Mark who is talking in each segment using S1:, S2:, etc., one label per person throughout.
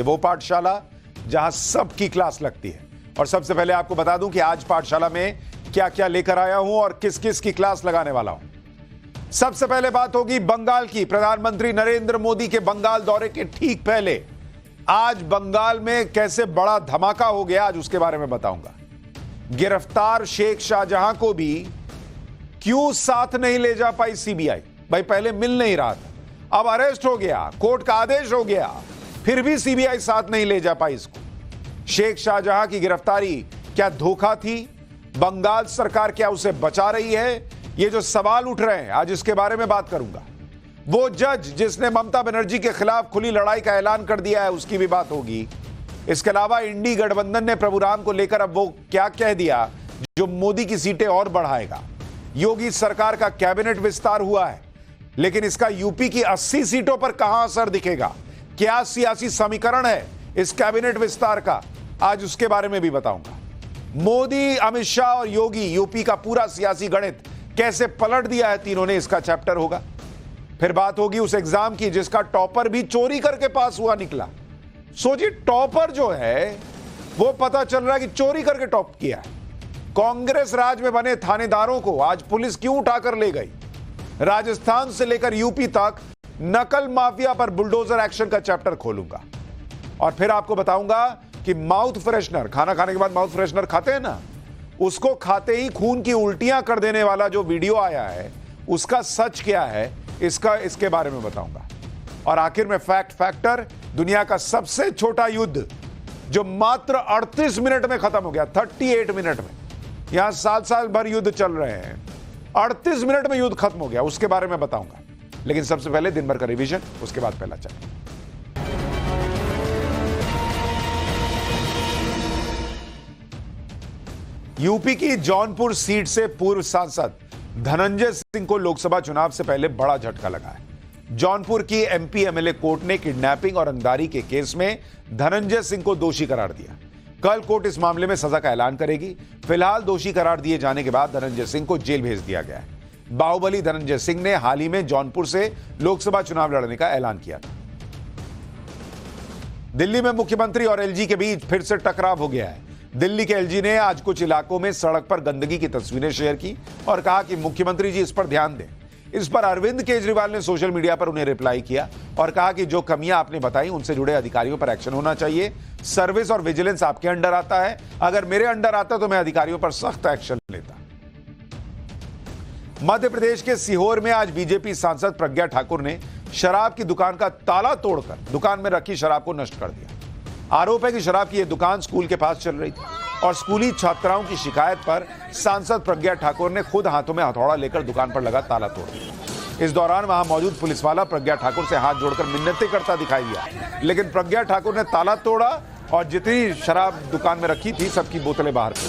S1: वो पाठशाला जहां सबकी क्लास लगती है। और सबसे पहले आपको बता दूं कि आज पाठशाला में क्या क्या लेकर आया हूं और किस किस की क्लास लगाने वाला हूं। सबसे पहले बात होगी बंगाल की। प्रधानमंत्री नरेंद्र मोदी के बंगाल दौरे के ठीक पहले आज बंगाल में कैसे बड़ा धमाका हो गया, आज उसके बारे में बताऊंगा। गिरफ्तार शेख शाहजहां को भी क्यों साथ नहीं ले जा पाई सीबीआई? भाई पहले मिल नहीं रहा था, अब अरेस्ट हो गया, कोर्ट का आदेश हो गया, फिर भी सीबीआई साथ नहीं ले जा पाई इसको। शेख शाहजहां की गिरफ्तारी क्या धोखा थी? बंगाल सरकार क्या उसे बचा रही है? ये जो सवाल उठ रहे हैं आज इसके बारे में बात करूंगा। वो जज जिसने ममता बनर्जी के खिलाफ खुली लड़ाई का ऐलान कर दिया है उसकी भी बात होगी। इसके अलावा इंडी गठबंधन ने प्रभुराम को लेकर अब वो क्या कह दिया जो मोदी की सीटें और बढ़ाएगा। योगी सरकार का कैबिनेट विस्तार हुआ है, लेकिन इसका यूपी की 80 सीटों पर कहां असर दिखेगा? क्या सियासी समीकरण है इस कैबिनेट विस्तार का? आज उसके बारे में भी बताऊंगा। मोदी, अमित शाह और योगी, यूपी का पूरा सियासी गणित कैसे पलट दिया है तीनों ने, इसका चैप्टर होगा। फिर बात होगी उस एग्जाम की जिसका टॉपर भी चोरी करके पास हुआ निकला। सोचिए, टॉपर जो है वो पता चल रहा है कि चोरी करके टॉप किया है। कांग्रेस राज में बने थानेदारों को आज पुलिस क्यों उठाकर ले गई? राजस्थान से लेकर यूपी तक नकल माफिया पर बुलडोजर एक्शन का चैप्टर खोलूंगा। और फिर आपको बताऊंगा कि माउथ फ्रेशनर, खाना खाने के बाद माउथ फ्रेशनर खाते हैं ना, उसको खाते ही खून की उल्टियां कर देने वाला जो वीडियो आया है उसका सच क्या है, इसके बारे में बताऊंगा। और आखिर में फैक्ट फैक्टर, दुनिया का सबसे छोटा युद्ध जो मात्र 38 मिनट में खत्म हो गया, 38 मिनट में। यहां साल साल भर युद्ध चल रहे हैं, 38 मिनट में युद्ध खत्म हो गया, उसके बारे में बताऊंगा। लेकिन सबसे पहले दिन भर का रिवीजन, उसके बाद पहला चैप्टर। यूपी की जौनपुर सीट से पूर्व सांसद धनंजय सिंह को लोकसभा चुनाव से पहले बड़ा झटका लगा है। जौनपुर की एमपी एमएलए कोर्ट ने किडनैपिंग और अंधारी के केस में धनंजय सिंह को दोषी करार दिया। कल कोर्ट इस मामले में सजा का ऐलान करेगी। फिलहाल दोषी करार दिए जाने के बाद धनंजय सिंह को जेल भेज दिया गया है। बाहुबली धनंजय सिंह ने हाल ही में जौनपुर से लोकसभा चुनाव लड़ने का ऐलान किया था। दिल्ली में मुख्यमंत्री और एलजी के बीच फिर से टकराव हो गया है। दिल्ली के एलजी ने आज कुछ इलाकों में सड़क पर गंदगी की तस्वीरें शेयर की और कहा कि मुख्यमंत्री जी इस पर ध्यान दें। इस पर अरविंद केजरीवाल ने सोशल मीडिया पर उन्हें रिप्लाई किया और कहा कि जो कमियां आपने बताई उनसे जुड़े अधिकारियों पर एक्शन होना चाहिए। सर्विस और विजिलेंस आपके अंडर आता है, अगर मेरे अंडर आता तो मैं अधिकारियों पर सख्त एक्शन लेता। मध्य प्रदेश के सीहोर में आज बीजेपी सांसद प्रज्ञा ठाकुर ने शराब की दुकान का ताला तोड़कर दुकान में रखी शराब को नष्ट कर दिया। आरोप है कि शराब की यह दुकान स्कूल के पास चल रही थी और स्कूली छात्राओं की शिकायत पर सांसद प्रज्ञा ठाकुर ने खुद हाथों में हथौड़ा लेकर दुकान पर लगा ताला तोड़ दिया। इस दौरान वहां मौजूद पुलिस वाला प्रज्ञा ठाकुर से हाथ जोड़कर मिन्नतें करता दिखाई दिया, लेकिन प्रज्ञा ठाकुर ने ताला तोड़ा और जितनी शराब दुकान में रखी थी सबकी बोतलें बाहर की।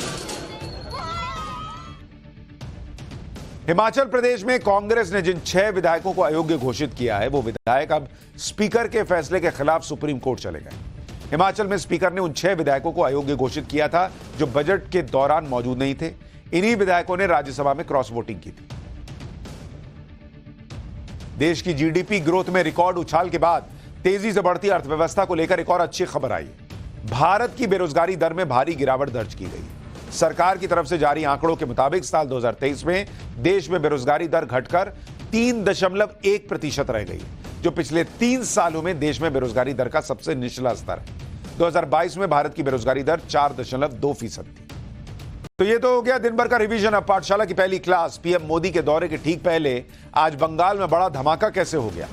S1: हिमाचल प्रदेश में कांग्रेस ने जिन 6 विधायकों को अयोग्य घोषित किया है, वो विधायक अब स्पीकर के फैसले के खिलाफ सुप्रीम कोर्ट चले गए। हिमाचल में स्पीकर ने उन 6 विधायकों को अयोग्य घोषित किया था जो बजट के दौरान मौजूद नहीं थे। इन्हीं विधायकों ने राज्यसभा में क्रॉस वोटिंग की थी। देश की जीडीपी ग्रोथ में रिकॉर्ड उछाल के बाद तेजी से बढ़ती अर्थव्यवस्था को लेकर एक और अच्छी खबर आई है। भारत की बेरोजगारी दर में भारी गिरावट दर्ज की गई। सरकार की तरफ से जारी आंकड़ों के मुताबिक साल 2023 में देश में बेरोजगारी दर घटकर 3.1% रह गई, जो पिछले 3 सालों में देश में बेरोजगारी दर का सबसे निचला स्तर है। 2022 में भारत की बेरोजगारी दर 4.2% थी। तो ये तो हो गया दिन भर का रिवीजन। अब पाठशाला की पहली क्लास। पीएम मोदी के दौरे के ठीक पहले आज बंगाल में बड़ा धमाका कैसे हो गया?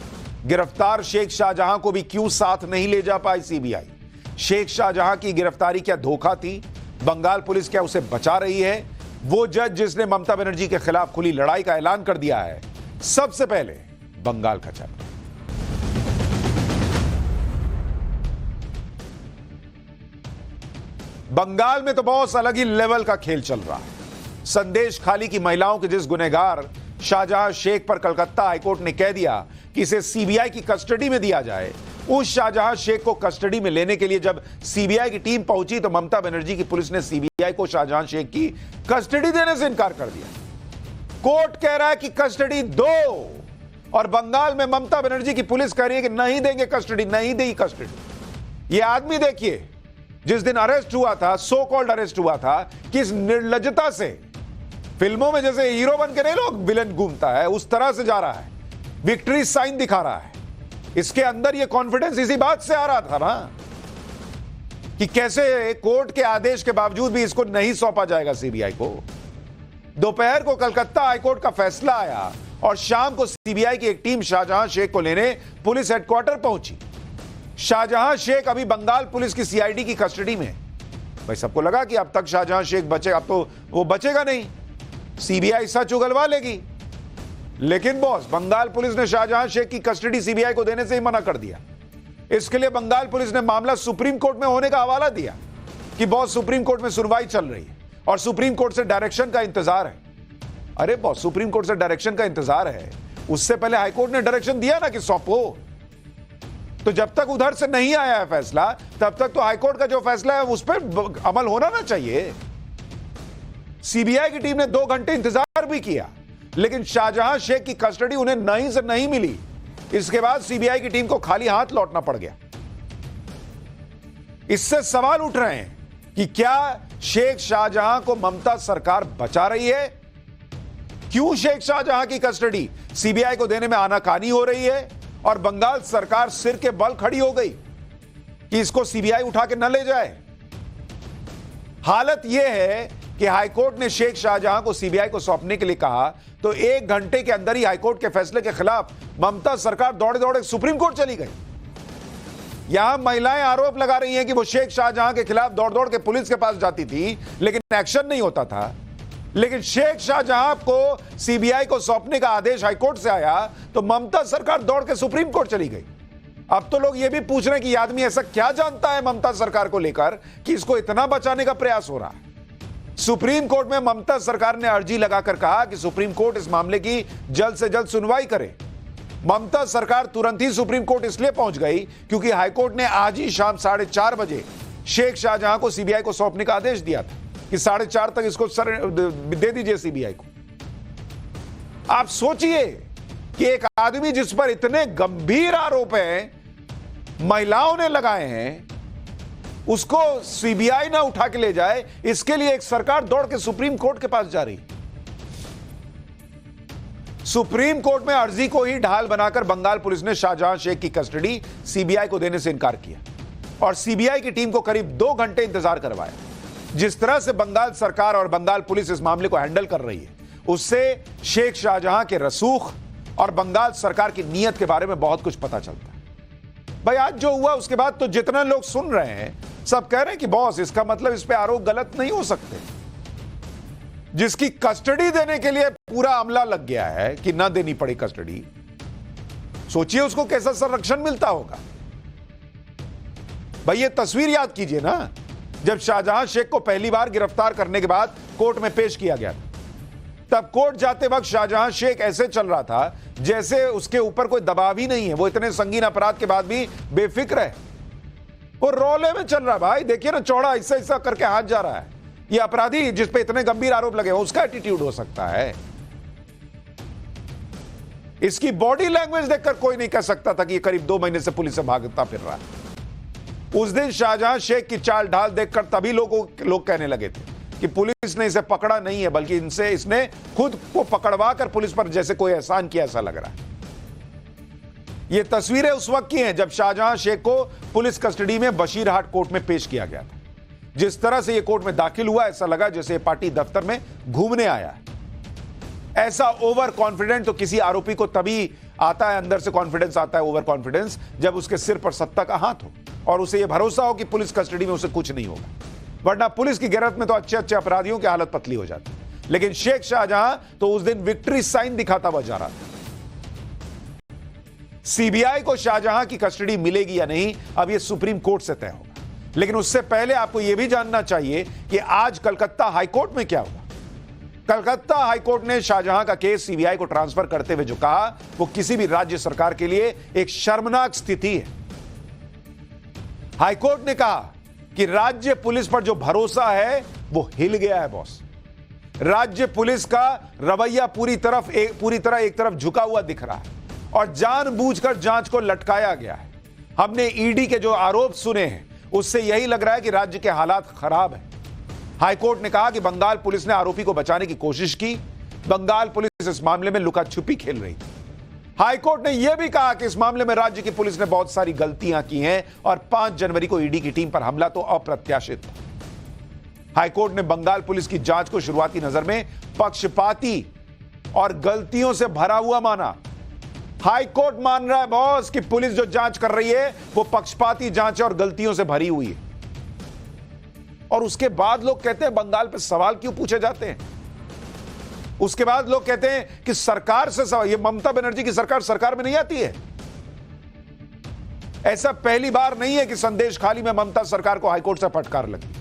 S1: गिरफ्तार शेख शाहजहां को भी क्यों साथ नहीं ले जा पाई सीबीआई? शेख शाहजहां की गिरफ्तारी क्या धोखा थी? बंगाल पुलिस क्या उसे बचा रही है? वो जज जिसने ममता बनर्जी के खिलाफ खुली लड़ाई का ऐलान कर दिया है। सबसे पहले बंगाल का चैप्टर। बंगाल में तो बहुत अलग ही लेवल का खेल चल रहा है। संदेश खाली की महिलाओं के जिस गुनहगार शाहजहां शेख पर कलकत्ता हाईकोर्ट ने कह दिया कि इसे सीबीआई की कस्टडी में दिया जाए, उस शाहजहां शेख को कस्टडी में लेने के लिए जब सीबीआई की टीम पहुंची तो ममता बनर्जी की पुलिस ने सीबीआई को शाहजहां शेख की कस्टडी देने से इनकार कर दिया। कोर्ट कह रहा है कि कस्टडी दो, और बंगाल में ममता बनर्जी की पुलिस कह रही है कि नहीं देंगे कस्टडी, नहीं देगी कस्टडी। ये आदमी देखिए, जिस दिन अरेस्ट हुआ था, सो कॉल्ड अरेस्ट हुआ था, किस निर्लज्जता से, फिल्मों में जैसे हीरो बन के नहीं लोग विलन घूमता है, उस तरह से जा रहा है, विक्ट्री साइन दिखा रहा है। इसके अंदर ये कॉन्फिडेंस इसी बात से आ रहा था ना कि कैसे कोर्ट के आदेश के बावजूद भी इसको नहीं सौंपा जाएगा सीबीआई को। दोपहर को कलकत्ता हाईकोर्ट का फैसला आया और शाम को सीबीआई की एक टीम शाहजहां शेख को लेने पुलिस हेडक्वार्टर पहुंची। शाहजहां शेख अभी बंगाल पुलिस की सीआईडी की कस्टडी में। भाई सबको लगा कि अब तक शाहजहां शेख बचे, अब तो वो बचेगा नहीं, सीबीआई सच उगलवा लेगी। लेकिन बॉस, बंगाल पुलिस ने शाहजहां शेख की कस्टडी सीबीआई को देने से ही मना कर दिया। इसके लिए बंगाल पुलिस ने मामला सुप्रीम कोर्ट में होने का हवाला दिया कि बॉस सुप्रीम कोर्ट में सुनवाई चल रही है और सुप्रीम कोर्ट से डायरेक्शन का इंतजार है। अरे बॉस, सुप्रीम कोर्ट से डायरेक्शन का इंतजार है, उससे पहले हाईकोर्ट ने डायरेक्शन दिया ना कि सौंपो। तो जब तक उधर से नहीं आया है फैसला, तब तक तो हाईकोर्ट का जो फैसला है उस पर अमल होना ना चाहिए। सीबीआई की टीम ने 2 घंटे इंतजार भी किया, लेकिन शाहजहां शेख की कस्टडी उन्हें नहीं से नहीं मिली। इसके बाद सीबीआई की टीम को खाली हाथ लौटना पड़ गया। इससे सवाल उठ रहे हैं कि क्या शेख शाहजहां को ममता सरकार बचा रही है? क्यों शेख शाहजहां की कस्टडी सीबीआई को देने में आनाकानी हो रही है और बंगाल सरकार सिर के बल खड़ी हो गई कि इसको सीबीआई उठा के न ले जाए? हालत यह है कि हाईकोर्ट ने शेख शाहजहां को सीबीआई को सौंपने के लिए कहा, तो 1 घंटे के अंदर ही हाईकोर्ट के फैसले के खिलाफ ममता सरकार दौड़े दौड़े सुप्रीम कोर्ट चली गई। यहां महिलाएं आरोप लगा रही हैं कि वो शेख शाहजहां के खिलाफ दौड़ दौड़ के पुलिस के पास जाती थी, लेकिन एक्शन नहीं होता था। लेकिन शेख शाहजहां को सीबीआई को सौंपने का आदेश हाईकोर्ट से आया तो ममता सरकार दौड़ के सुप्रीम कोर्ट चली गई। अब तो लोग यह भी पूछ रहे हैं कि यह आदमी ऐसा क्या जानता है ममता सरकार को लेकर कि इसको इतना बचाने का प्रयास हो रहा है। सुप्रीम कोर्ट में ममता सरकार ने अर्जी लगाकर कहा कि सुप्रीम कोर्ट इस मामले की जल्द से जल्द सुनवाई करे। ममता सरकार तुरंत ही सुप्रीम कोर्ट इसलिए पहुंच गई क्योंकि हाईकोर्ट ने आज ही शाम 4:30 बजे शेख शाहजहां को सीबीआई को सौंपने का आदेश दिया था कि 4:30 तक इसको दे दीजिए सीबीआई को। आप सोचिए कि एक आदमी जिस पर इतने गंभीर आरोप हैं, महिलाओं ने लगाए हैं, उसको सीबीआई ना उठा के ले जाए, इसके लिए एक सरकार दौड़ के सुप्रीम कोर्ट के पास जा रही। सुप्रीम कोर्ट में अर्जी को ही ढाल बनाकर बंगाल पुलिस ने शाहजहां शेख की कस्टडी सीबीआई को देने से इनकार किया और सीबीआई की टीम को करीब 2 घंटे इंतजार करवाया। जिस तरह से बंगाल सरकार और बंगाल पुलिस इस मामले को हैंडल कर रही है, उससे शेख शाहजहां के रसूख और बंगाल सरकार की नीयत के बारे में बहुत कुछ पता चलता है। भाई आज जो हुआ उसके बाद तो जितना लोग सुन रहे हैं, सब कह रहे हैं कि बॉस इसका मतलब इस पे आरोप गलत नहीं हो सकते। जिसकी कस्टडी देने के लिए पूरा अमला लग गया है कि ना देनी पड़े कस्टडी, सोचिए उसको कैसा संरक्षण मिलता होगा। भाई ये तस्वीर याद कीजिए ना, जब शाहजहां शेख को पहली बार गिरफ्तार करने के बाद कोर्ट में पेश किया गया, तब कोर्ट जाते वक्त शाहजहां शेख ऐसे चल रहा था जैसे उसके ऊपर कोई दबाव ही नहीं है। वो इतने संगीन अपराध के बाद भी बेफिक्र है, वो रोले में चल रहा है। भाई देखिए ना, चौड़ा ऐसा ऐसा करके हाथ जा रहा है। ये अपराधी जिस पे इतने गंभीर आरोप लगे हो, उसका एटीट्यूड हो सकता है। इसकी बॉडी लैंग्वेज देखकर कोई नहीं कह सकता था कि ये करीब 2 महीने से पुलिस से भागता फिर रहा है। उस दिन शाहजहां शेख की चाल ढाल देखकर तभी लोग कहने लगे थे कि पुलिस ने इसे पकड़ा नहीं है, बल्कि इसने खुद को पकड़वा कर पुलिस पर जैसे कोई एहसान किया ऐसा लग रहा है। ये तस्वीरें उस वक्त की हैं जब शाहजहां शेख को पुलिस कस्टडी में बशीरहाट कोर्ट में पेश किया गया था। जिस तरह से ये कोर्ट में दाखिल हुआ, ऐसा लगा जैसे पार्टी दफ्तर में घूमने आया है। ऐसा ओवर कॉन्फिडेंट तो किसी आरोपी को तभी आता है, अंदर से कॉन्फिडेंस आता है, ओवर कॉन्फिडेंस, जब उसके सिर पर सत्ता का हाथ हो और उसे यह भरोसा हो कि पुलिस कस्टडी में उसे कुछ नहीं होगा। वरना पुलिस की गिरफ्त में तो अच्छे अच्छे अपराधियों की हालत पतली हो जाती। लेकिन शेख शाहजहां तो उस दिन विक्ट्री साइन दिखाता हुआ जा रहा था। सीबीआई को शाहजहां की कस्टडी मिलेगी या नहीं, अब यह सुप्रीम कोर्ट से तय होगा। लेकिन उससे पहले आपको यह भी जानना चाहिए कि आज कलकत्ता हाईकोर्ट में क्या हुआ। कलकत्ता हाईकोर्ट ने शाहजहां का केस सीबीआई को ट्रांसफर करते हुए जो कहा, वो किसी भी राज्य सरकार के लिए एक शर्मनाक स्थिति है। हाईकोर्ट ने कहा कि राज्य पुलिस पर जो भरोसा है वो हिल गया है बॉस। राज्य पुलिस का रवैया पूरी तरह एक तरफ झुका हुआ दिख रहा है और जानबूझकर जांच को लटकाया गया है। हमने ईडी के जो आरोप सुने हैं उससे यही लग रहा है कि राज्य के हालात खराब हैं। हाईकोर्ट ने कहा कि बंगाल पुलिस ने आरोपी को बचाने की कोशिश की। बंगाल पुलिस इस मामले में लुका छुपी खेल रही थी। हाईकोर्ट ने यह भी कहा कि इस मामले में राज्य की पुलिस ने बहुत सारी गलतियां की हैं और 5 जनवरी को ईडी की टीम पर हमला तो अप्रत्याशित था। हाईकोर्ट ने बंगाल पुलिस की जांच को शुरुआती नजर में पक्षपाती और गलतियों से भरा हुआ माना। हाईकोर्ट मान रहा है बॉस कि पुलिस जो जांच कर रही है वो पक्षपाती जांच और गलतियों से भरी हुई है। और उसके बाद लोग कहते हैं बंगाल पे सवाल क्यों पूछे जाते हैं। उसके बाद लोग कहते हैं कि सरकार से सवाल, ये ममता बनर्जी की सरकार में नहीं आती है। ऐसा पहली बार नहीं है कि संदेश खाली में ममता सरकार को हाईकोर्ट से फटकार लगी।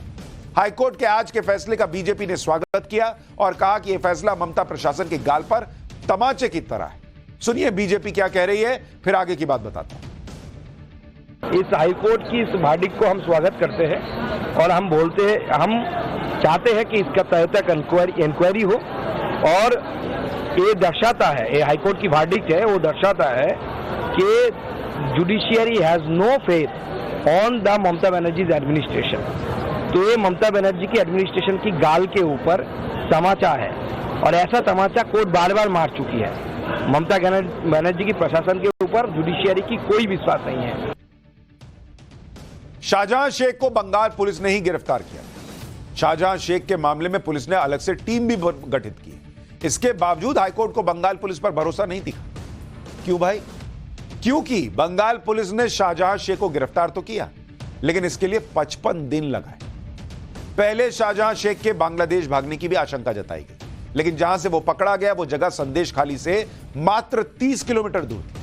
S1: हाईकोर्ट के आज के फैसले का बीजेपी ने स्वागत किया और कहा कि यह फैसला ममता प्रशासन के गाल पर तमाचे की तरह है। सुनिए बीजेपी क्या कह रही है, फिर आगे की बात बताता हूं।
S2: इस हाईकोर्ट की इस वर्डिक्ट को हम स्वागत करते हैं और हम चाहते हैं कि इसका तय तक इंक्वायरी हो। और ये दर्शाता है, ये हाईकोर्ट की वर्डिक्ट है, वो दर्शाता है कि judiciary has no faith on the Mamata Banerjee administration. तो ये ममता बनर्जी की एडमिनिस्ट्रेशन की गाल के ऊपर तमाचा है और ऐसा तमाचा कोर्ट बार बार मार चुकी है। ममता बनर्जी की प्रशासन के ऊपर जुडिशियरी की कोई विश्वास नहीं है।
S1: शाहजहां शेख को बंगाल पुलिस ने ही गिरफ्तार किया। शाहजहां शेख के मामले में पुलिस ने अलग से टीम भी गठित की। इसके बावजूद हाईकोर्ट को बंगाल पुलिस पर भरोसा नहीं दिखा। क्यों भाई? क्योंकि बंगाल पुलिस ने शाहजहां शेख को गिरफ्तार तो किया, लेकिन इसके लिए 55 दिन लगाए। पहले शाहजहां शेख के बांग्लादेश भागने की भी आशंका जताई गई, लेकिन जहां से वो पकड़ा गया वो जगह संदेश खाली से मात्र 30 किलोमीटर दूर थी।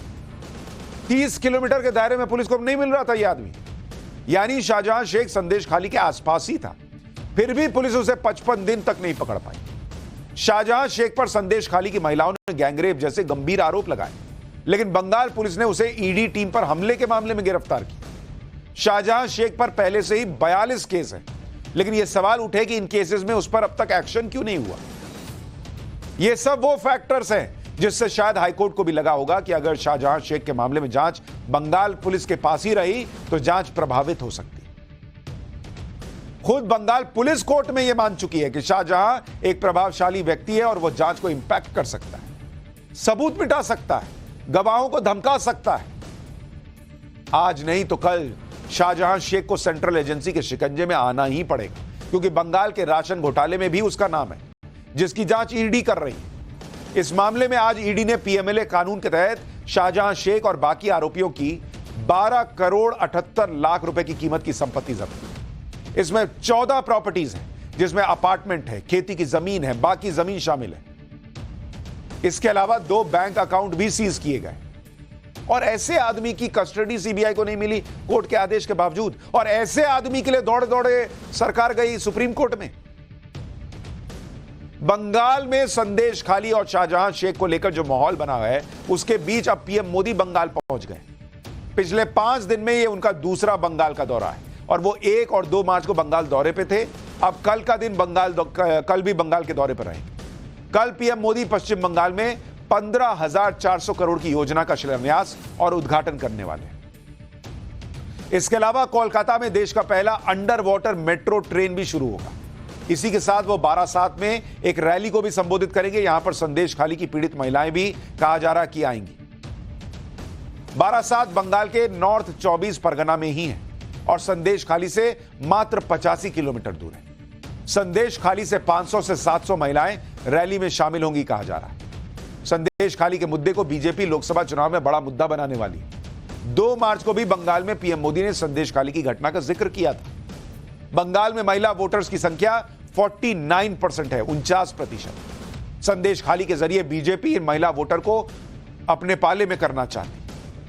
S1: 30 किलोमीटर के दायरे में पुलिस को नहीं मिल रहा था यह आदमी, यानी शाहजहां शेख संदेश खाली के आसपास ही था। फिर भी पुलिस उसे 55 दिन तक नहीं पकड़ पाई। शाहजहां शेख पर संदेश खाली की महिलाओं ने गैंगरेप जैसे गंभीर आरोप लगाए, लेकिन बंगाल पुलिस ने उसे ईडी टीम पर हमले के मामले में गिरफ्तार किया। शाहजहां शेख पर पहले से ही 42 केस हैं, लेकिन यह सवाल उठे कि इन केसेस में उस पर अब तक एक्शन क्यों नहीं हुआ। ये सब वो फैक्टर्स हैं जिससे शायद हाईकोर्ट को भी लगा होगा कि अगर शाहजहां शेख के मामले में जांच बंगाल पुलिस के पास ही रही तो जांच प्रभावित हो सकती। खुद बंगाल पुलिस कोर्ट में यह मान चुकी है कि शाहजहां एक प्रभावशाली व्यक्ति है और वह जांच को इंपैक्ट कर सकता है, सबूत मिटा सकता है, गवाहों को धमका सकता है। आज नहीं तो कल शाहजहां शेख को सेंट्रल एजेंसी के शिकंजे में आना ही पड़ेगा, क्योंकि बंगाल के राशन घोटाले में भी उसका नाम है, जिसकी जांच ईडी कर रही है। इस मामले में आज ईडी ने पीएमएलए कानून के तहत शाहजहां शेख और बाकी आरोपियों की 12 करोड़ 78 लाख रुपए की कीमत की संपत्ति जब्त की। इसमें 14 प्रॉपर्टीज हैं, जिसमें अपार्टमेंट है, खेती की जमीन है, बाकी जमीन शामिल है। इसके अलावा 2 बैंक अकाउंट भी सीज किए गए। और ऐसे आदमी की कस्टडी सीबीआई को नहीं मिली कोर्ट के आदेश के बावजूद, और ऐसे आदमी के लिए दौड़े दौड़े सरकार गई सुप्रीम कोर्ट में। बंगाल में संदेश खाली और शाहजहां शेख को लेकर जो माहौल बना है, उसके बीच अब पीएम मोदी बंगाल पहुंच गए। पिछले 5 दिन में यह उनका दूसरा बंगाल का दौरा है और वो 1 और 2 मार्च को बंगाल दौरे पे थे। अब कल का दिन कल भी बंगाल के दौरे पर रहेंगे। कल पीएम मोदी पश्चिम बंगाल में 15,400 करोड़ की योजना का शिलान्यास और उद्घाटन करने वाले हैं। इसके अलावा कोलकाता में देश का पहला अंडर वाटर मेट्रो ट्रेन भी शुरू होगा। इसी के साथ वो बारासात में एक रैली को भी संबोधित करेंगे। यहां पर संदेश खाली की पीड़ित महिलाएं भी कहा जा रहा कि आएंगी। बारासात बंगाल के नॉर्थ 24 परगना में ही है और संदेश खाली से मात्र 85 किलोमीटर दूर है। संदेश खाली से 500 से 700 महिलाएं रैली में शामिल होंगी कहा जा रहा है। संदेश खाली के मुद्दे को बीजेपी लोकसभा चुनाव में बड़ा मुद्दा बनाने वाली है। 2 मार्च को भी बंगाल में पीएम मोदी ने संदेश खाली की घटना का जिक्र किया था। बंगाल में महिला वोटर्स की संख्या 49% है, 49%। संदेश खाली के जरिए बीजेपी इन महिला वोटर को अपने पाले में करना चाहती,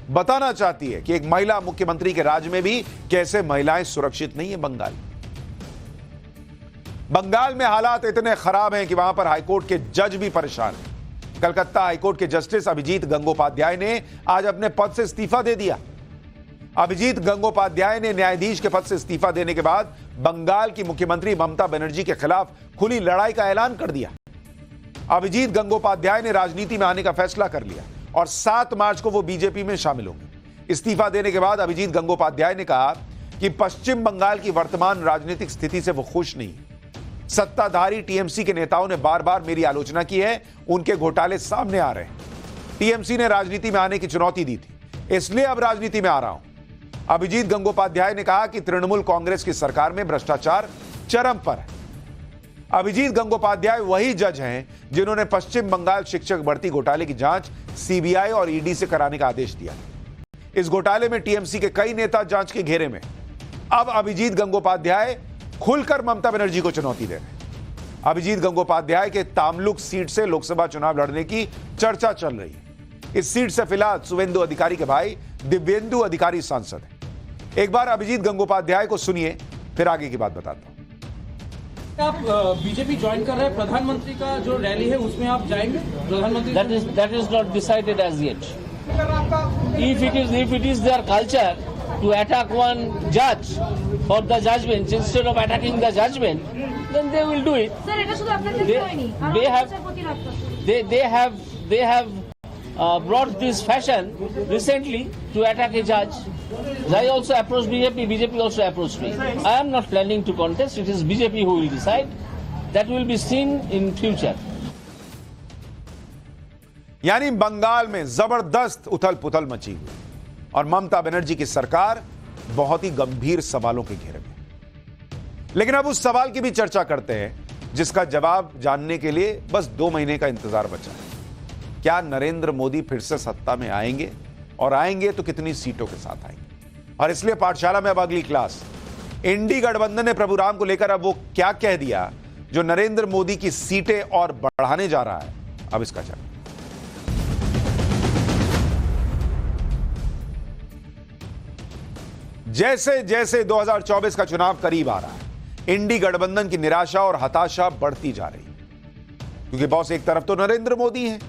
S1: बताना चाहती है कि एक महिला मुख्यमंत्री के राज में भी कैसे महिलाएं सुरक्षित नहीं है। बंगाल में हालात इतने खराब हैं कि वहां पर हाईकोर्ट के जज भी परेशान हैं। कलकत्ता हाईकोर्ट के जस्टिस अभिजीत गंगोपाध्याय ने आज अपने पद से इस्तीफा दे दिया। अभिजीत गंगोपाध्याय ने न्यायाधीश के पद से इस्तीफा देने के बाद बंगाल की मुख्यमंत्री ममता बनर्जी के खिलाफ खुली लड़ाई का ऐलान कर दिया। अभिजीत गंगोपाध्याय ने राजनीति में आने का फैसला कर लिया और 7 मार्च को वो बीजेपी में शामिल होंगे। इस्तीफा देने के बाद अभिजीत गंगोपाध्याय ने कहा कि पश्चिम बंगाल की वर्तमान राजनीतिक स्थिति से वो खुश नहीं। सत्ताधारी टीएमसी के नेताओं ने बार बार मेरी आलोचना की है, उनके घोटाले सामने आ रहे हैं। टीएमसी ने राजनीति में आने की चुनौती दी थी, इसलिए अब राजनीति में आ रहा हूं। अभिजीत गंगोपाध्याय ने कहा कि तृणमूल कांग्रेस की सरकार में भ्रष्टाचार चरम पर है। अभिजीत गंगोपाध्याय वही जज हैं जिन्होंने पश्चिम बंगाल शिक्षक भर्ती घोटाले की जांच सीबीआई और ईडी से कराने का आदेश दिया। इस घोटाले में टीएमसी के कई नेता जांच के घेरे में। अब अभिजीत गंगोपाध्याय खुलकर ममता बनर्जी को चुनौती दे रहे हैं। अभिजीत गंगोपाध्याय के तामलुक सीट से लोकसभा चुनाव लड़ने की चर्चा चल रही है। इस सीट से फिलहाल शुवेंदु अधिकारी के भाई दिव्येंदु अधिकारी सांसद हैं। एक बार अभिजीत गंगोपाध्याय को सुनिए, फिर आगे की बात बताता हूं।
S3: आप बीजेपी ज्वाइन कर रहे हैं, प्रधानमंत्री का जो रैली है उसमें आप जाएंगे? प्रधानमंत्री
S4: that is not decided as yet. If it is their culture to attack one judge for the judgment instead of attacking the judgment, then they will do it.
S5: Sir এটা শুধু আপনাদের ক্ষেত্রে হয়নি,
S4: They have brought this fashion recently to attack a judge. They also approached BJP also approached me. I am not planning to contest. It is BJP who will decide. That will be seen in future.
S1: यानी बंगाल में जबरदस्त उथल पुथल मची हुई और ममता बनर्जी की सरकार बहुत ही गंभीर सवालों के घेरे में। लेकिन अब उस सवाल की भी चर्चा करते हैं जिसका जवाब जानने के लिए बस 2 महीने का इंतजार बचा है। क्या नरेंद्र मोदी फिर से सत्ता में आएंगे, और आएंगे तो कितनी सीटों के साथ आएंगे? और इसलिए पाठशाला में अब अगली क्लास, इंडी गठबंधन ने प्रभु राम को लेकर अब वो क्या कह दिया जो नरेंद्र मोदी की सीटें और बढ़ाने जा रहा है। अब इसका चर्चा। जैसे जैसे 2024 का चुनाव करीब आ रहा है, इंडी गठबंधन की निराशा और हताशा बढ़ती जा रही है। क्योंकि बॉस एक तरफ तो नरेंद्र मोदी हैं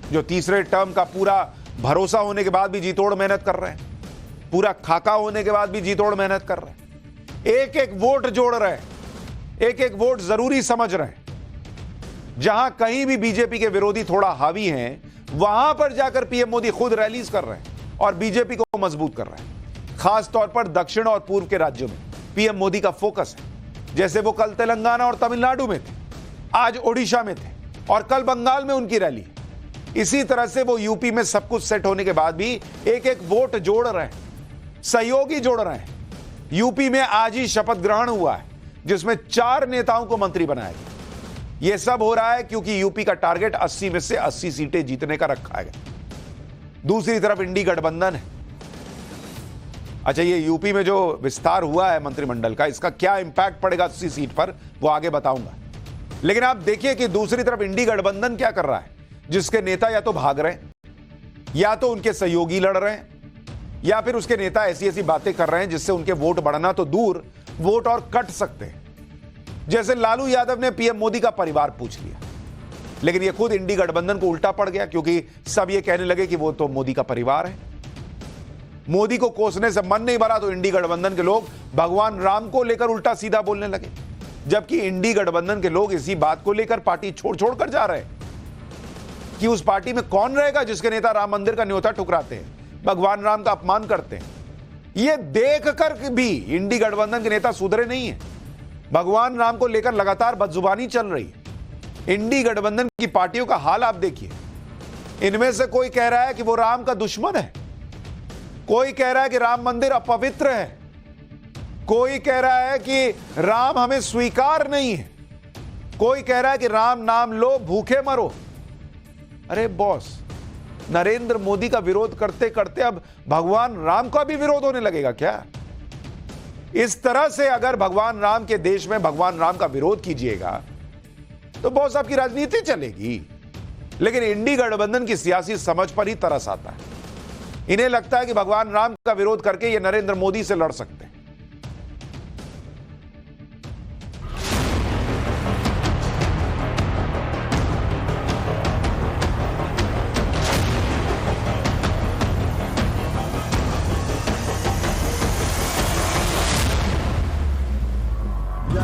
S1: जो तीसरे टर्म का पूरा भरोसा होने के बाद भी जीतोड़ मेहनत कर रहे हैं, पूरा खाका होने के बाद भी जीतोड़ मेहनत कर रहे हैं, एक एक वोट जोड़ रहे हैं, एक एक वोट जरूरी समझ रहे हैं। जहां कहीं भी बीजेपी के विरोधी थोड़ा हावी हैं, वहां पर जाकर पीएम मोदी खुद रैलीज कर रहे हैं और बीजेपी को मजबूत कर रहे हैं। खास तौर पर दक्षिण और पूर्व के राज्यों में पीएम मोदी का फोकस है। जैसे वो कल तेलंगाना और तमिलनाडु में थे, आज ओडिशा में थे और कल बंगाल में उनकी रैली है। इसी तरह से वो यूपी में सब कुछ सेट होने के बाद भी एक एक वोट जोड़ रहे हैं, सहयोगी जोड़ रहे हैं। यूपी में आज ही शपथ ग्रहण हुआ है जिसमें 4 नेताओं को मंत्री बनाया गया। यह सब हो रहा है क्योंकि यूपी का टारगेट 80 में से 80 सीटें जीतने का रखा है। दूसरी तरफ इंडी गठबंधन है। अच्छा, ये यूपी में जो विस्तार हुआ है मंत्रिमंडल का, इसका क्या इंपैक्ट पड़ेगा 80 सीट पर, वो आगे बताऊंगा। लेकिन आप देखिए कि दूसरी तरफ इंडी गठबंधन क्या कर रहा है, जिसके नेता या तो भाग रहे हैं, या तो उनके सहयोगी लड़ रहे हैं, या फिर उसके नेता ऐसी ऐसी बातें कर रहे हैं जिससे उनके वोट बढ़ना तो दूर, वोट और कट सकते हैं। जैसे लालू यादव ने पीएम मोदी का परिवार पूछ लिया, लेकिन यह खुद इंडी गठबंधन को उल्टा पड़ गया क्योंकि सब ये कहने लगे कि वो तो मोदी का परिवार है। मोदी को कोसने से मन नहीं भरा तो इंडी गठबंधन के लोग भगवान राम को लेकर उल्टा सीधा बोलने लगे, जबकि इंडी गठबंधन के लोग इसी बात को लेकर पार्टी छोड़ छोड़ कर जा रहे हैं कि उस पार्टी में कौन रहेगा जिसके नेता राम मंदिर का न्योता ठुकराते हैं, भगवान राम का अपमान करते हैं। यह देखकर भी इंडी गठबंधन के नेता सुधरे नहीं है। भगवान राम को लेकर लगातार बदजुबानी चल रही है। इंडी गठबंधन की पार्टियों का हाल आप देखिए। इनमें से कोई कह रहा है कि वो राम का दुश्मन है, कोई कह रहा है कि राम मंदिर अपवित्र है, कोई कह रहा है कि राम हमें स्वीकार नहीं है, कोई कह रहा है कि राम नाम लो भूखे मरो। अरे बॉस, नरेंद्र मोदी का विरोध करते करते अब भगवान राम का भी विरोध होने लगेगा क्या? इस तरह से अगर भगवान राम के देश में भगवान राम का विरोध कीजिएगा तो बॉस आपकी राजनीति चलेगी। लेकिन इंडी गठबंधन की सियासी समझ पर ही तरस आता है। इन्हें लगता है कि भगवान राम का विरोध करके ये नरेंद्र मोदी से लड़ सकते हैं।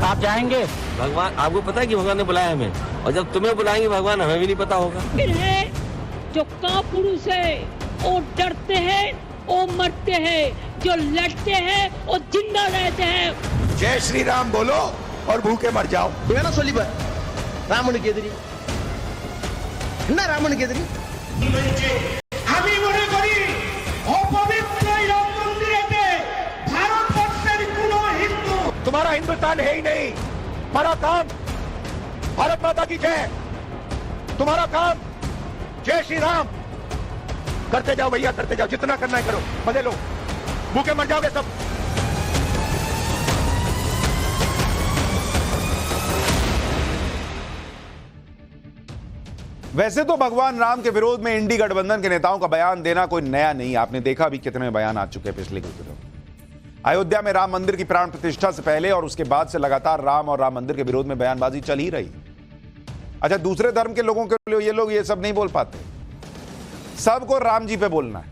S4: आप जाएंगे? भगवान, आपको पता है कि भगवान ने बुलाया हमें, और जब तुम्हें बुलाएंगे भगवान हमें भी नहीं पता होगा।
S6: जो कापुरुष है वो डरते हैं
S5: वो मरते हैं, जो लड़ते हैं वो जिंदा रहते हैं।
S2: जय श्री राम बोलो और भूखे मर जाओ।
S6: வேணா சொல்லிப்பார் ராமனுக்கு எதிரி என்ன ராமனுக்கு எதிரி
S7: আমি মনে করি অপবিত্র এই রাম মন্দিরেতে ভারতবর্ষের কোন হিন্দু
S2: तुम्हारा हिंदुस्तान है ही नहीं। हमारा काम भारत माता की जय, तुम्हारा काम जय श्री राम। करते जाओ भैया, करते जाओ, जितना करना है करो, मजे लो, भूखे मर जाओगे सब।
S1: वैसे तो भगवान राम के विरोध में इंडी गठबंधन के नेताओं का बयान देना कोई नया नहीं। आपने देखा भी कितने बयान आ चुके हैं पिछले कुछ दिनों में। अयोध्या में राम मंदिर की प्राण प्रतिष्ठा से पहले और उसके बाद से लगातार राम और राम मंदिर के विरोध में बयानबाजी चल ही रही। अच्छा, दूसरे धर्म के लोगों के लिए ये लोग ये सब नहीं बोल पाते, सबको राम जी पे बोलना है।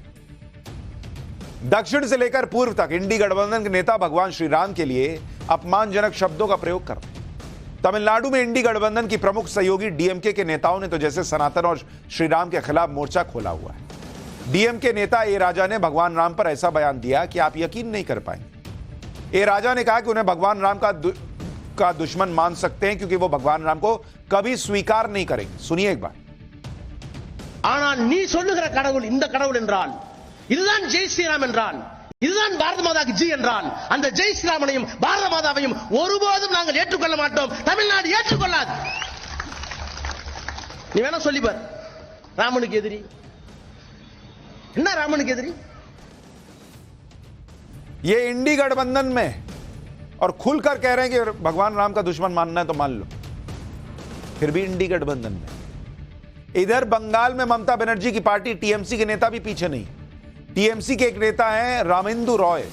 S1: दक्षिण से लेकर पूर्व तक इंडी गठबंधन के नेता भगवान श्री राम के लिए अपमानजनक शब्दों का प्रयोग कर रहे हैं। तमिलनाडु में इंडी गठबंधन की प्रमुख सहयोगी डीएमके के नेताओं ने तो जैसे सनातन और श्री राम के खिलाफ मोर्चा खोला हुआ है। डीएमके नेता ए राजा ने भगवान राम पर ऐसा बयान दिया कि आप यकीन नहीं कर पाएंगे। ए राजा ने कहा कि उन्हें भगवान राम का दुश्मन मान सकते हैं क्योंकि वो भगवान राम को कभी स्वीकार नहीं करेंगे। सुनिए एक बार।
S6: ஆனால் நீ சொல்லுகிற கடவுள் இந்த கடவுள் என்றால், இதுதான் ஜெய் ஸ்ரீராம் என்றால், இதுதான் பாரத மாதாக்கு ஜி என்றால், அந்த ஜெய் ஸ்ரீராமனையும் பாரத மாதாவையும் ஒருபோதும் நாங்கள் ஏற்றுக்கொள்ள மாட்டோம், தமிழ்நாடு ஏற்றுக்கொள்ளாது। நீ வேணா சொல்லிப்பார் ராமனுக்கு எதிரி என்ன ராமனுக்கு எதிரி।
S1: ये इंडी गठबंधन में और खुलकर कह रहे हैं कि भगवान राम का दुश्मन मानना है तो मान लो, फिर भी इंडी गठबंधन में। इधर बंगाल में ममता बनर्जी की पार्टी टीएमसी के नेता भी पीछे नहीं। टीएमसी के एक नेता हैं रामेंदु रॉय,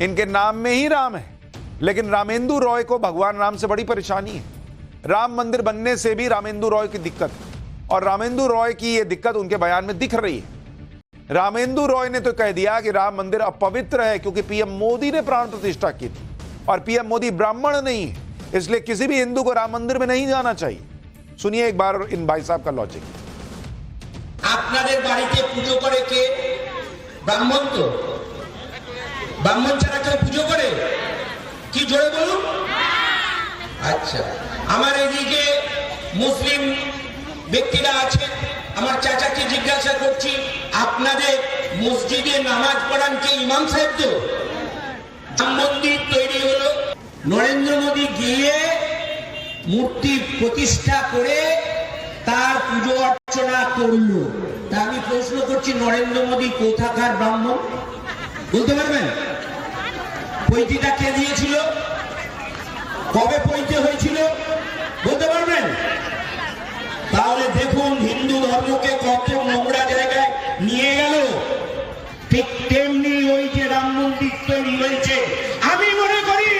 S1: इनके नाम में ही राम है, लेकिन रामेंदु रॉय को भगवान राम से बड़ी परेशानी है। राम मंदिर बनने से भी रामेंदु रॉय की दिक्कत है और रामेंदु रॉय की यह दिक्कत उनके बयान में दिख रही है। रामेंदु रॉय ने तो कह दिया कि राम मंदिर अपवित्र है क्योंकि पीएम मोदी ने प्राण प्रतिष्ठा की थी और पीएम मोदी ब्राह्मण नहीं है, इसलिए किसी भी हिंदू को राम मंदिर में नहीं जाना चाहिए। सुनिए एक बार इन भाई साहब का लॉजिक।
S8: আপনাদের বাড়িতে পুজো করে কে? ব্রাহ্মণ তো। ব্রাহ্মণ ছাড়া কেউ পুজো করে? কি জোরে বলুন। আচ্ছা, আমার এদিকে মুসলিম ব্যক্তিরা আছে, আমার চাচাকে জিজ্ঞাসা করছি, আপনাদের মসজিদে নামাজ পড়ান কে? ইমাম সাহেব তো। রাম মন্দির তৈরি হলো, নরেন্দ্র মোদী গিয়ে মূর্তি প্রতিষ্ঠা করে তার পুজো অর্চনা করলো। তা আমি প্রশ্ন করছি, নরেন্দ্র মোদী কোথাকার ব্রাহ্মণ বলতে পারবেন? পৈতিটা কে দিয়েছিল? কবে পৈতে হয়েছিল বলতে পারবেন? তাহলে দেখুন হিন্দু ধর্মকে কত নোংরা জায়গায় নিয়ে গেল। ঠিক তেমনি ওই যে রাম মন্দির তৈরি হয়েছে,
S7: আমি মনে করি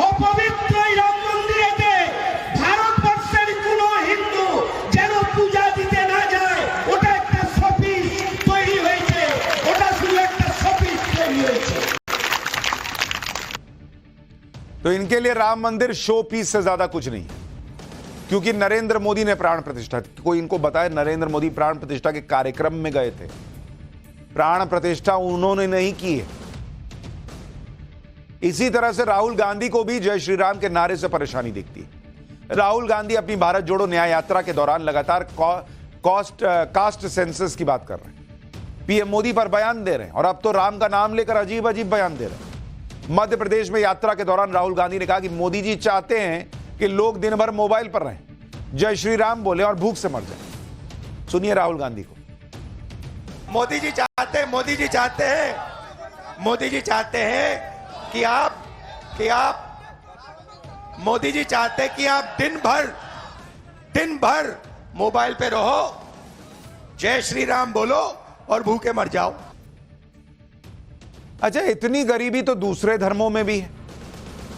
S7: অপবিত্র এই রাম মন্দিরেতে ভারতবর্ষের কোন হিন্দু যেন পূজা দিতে না যায়, ওটা একটা শোপিস তৈরি হয়েছে, ওটা শুধু একটা শোপিস তৈরি হয়েছে।
S1: तो इनके लिए राम मंदिर शो पीस से ज्यादा कुछ नहीं, क्योंकि नरेंद्र मोदी ने प्राण प्रतिष्ठा, कोई इनको बताए नरेंद्र मोदी प्राण प्रतिष्ठा के कार्यक्रम में गए थे। प्राण प्रतिष्ठा उन्होंने नहीं की है। इसी तरह से राहुल गांधी को भी जय श्री राम के नारे से परेशानी दिखती है। राहुल गांधी अपनी भारत जोड़ो न्याय यात्रा के दौरान लगातार कास्ट सेंसस की बात कर रहे हैं, पीएम मोदी पर बयान दे रहे हैं और अब तो राम का नाम लेकर अजीब अजीब बयान दे रहे हैं। मध्य प्रदेश में यात्रा के दौरान राहुल गांधी ने कहा कि मोदी जी चाहते हैं कि लोग दिन भर मोबाइल पर रहें, जय श्री राम बोले और भूख से मर जाए। सुनिए राहुल गांधी को।
S2: मोदी जी चाहते हैं कि आप मोदी जी चाहते हैं कि आप दिन भर मोबाइल पे रहो, जय श्री राम बोलो और भूखे मर जाओ।
S1: अच्छा, इतनी गरीबी तो दूसरे धर्मों में भी है।